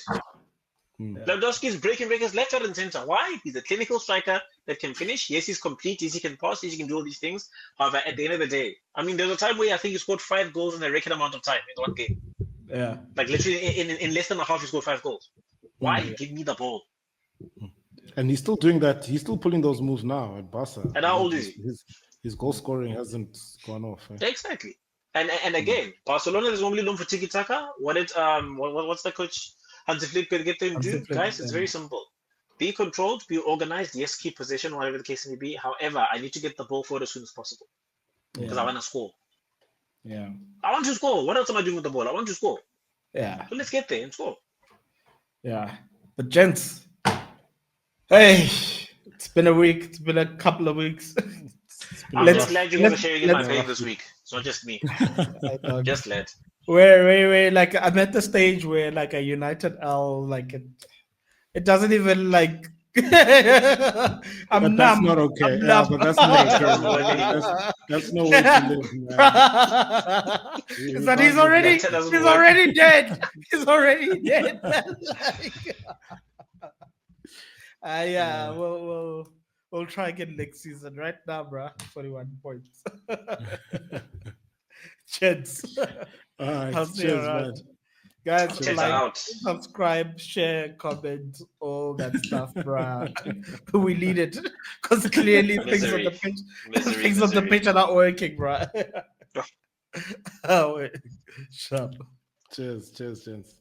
Lewandowski is breaking records left, right, and center. Why? He's a clinical striker that can finish. Yes, he's complete. Yes, he can pass. Yes, he can do all these things. However, at the end of the day, I mean, there was a time where I think he scored 5 goals in a record amount of time in one game. Yeah. Like literally in less than a half, he scored 5 goals. Why? Give me the ball. And he's still doing that. He's still pulling those moves now at Barca. And how old is he? His goal scoring hasn't gone off. Exactly. And again, Barcelona is normally known for tiki taka. What's the coach Hansi Flick going to get them to do? Guys, it's very simple. Be controlled, be organized. Yes, keep possession, whatever the case may be. However, I need to get the ball forward as soon as possible because I want to score. Yeah. I want to score. What else am I doing with the ball? I want to score. Yeah. So let's get there and score. Yeah. But gents, hey, it's been a week. It's been a couple of weeks. I'm just glad you guys are sharing in my pain this week. It's not just me. Just glad. Where like I'm at the stage where like a United L, like it doesn't even like I'm But numb. that's not okay. I'm Yeah, numb. but that's not okay. That's no way to live, man. Is that he's already dead. He's already dead. Yeah, we'll try again next season. Right now, bro, 41 points. Chance. All right, I'll see you cheers, around. man. Guys, Cheers like, out. subscribe, share, comment, all that stuff, bruh. We need it because clearly things on the pitch, things on the pitch are not working, bruh. Oh, wait. Shut up. Cheers, gents.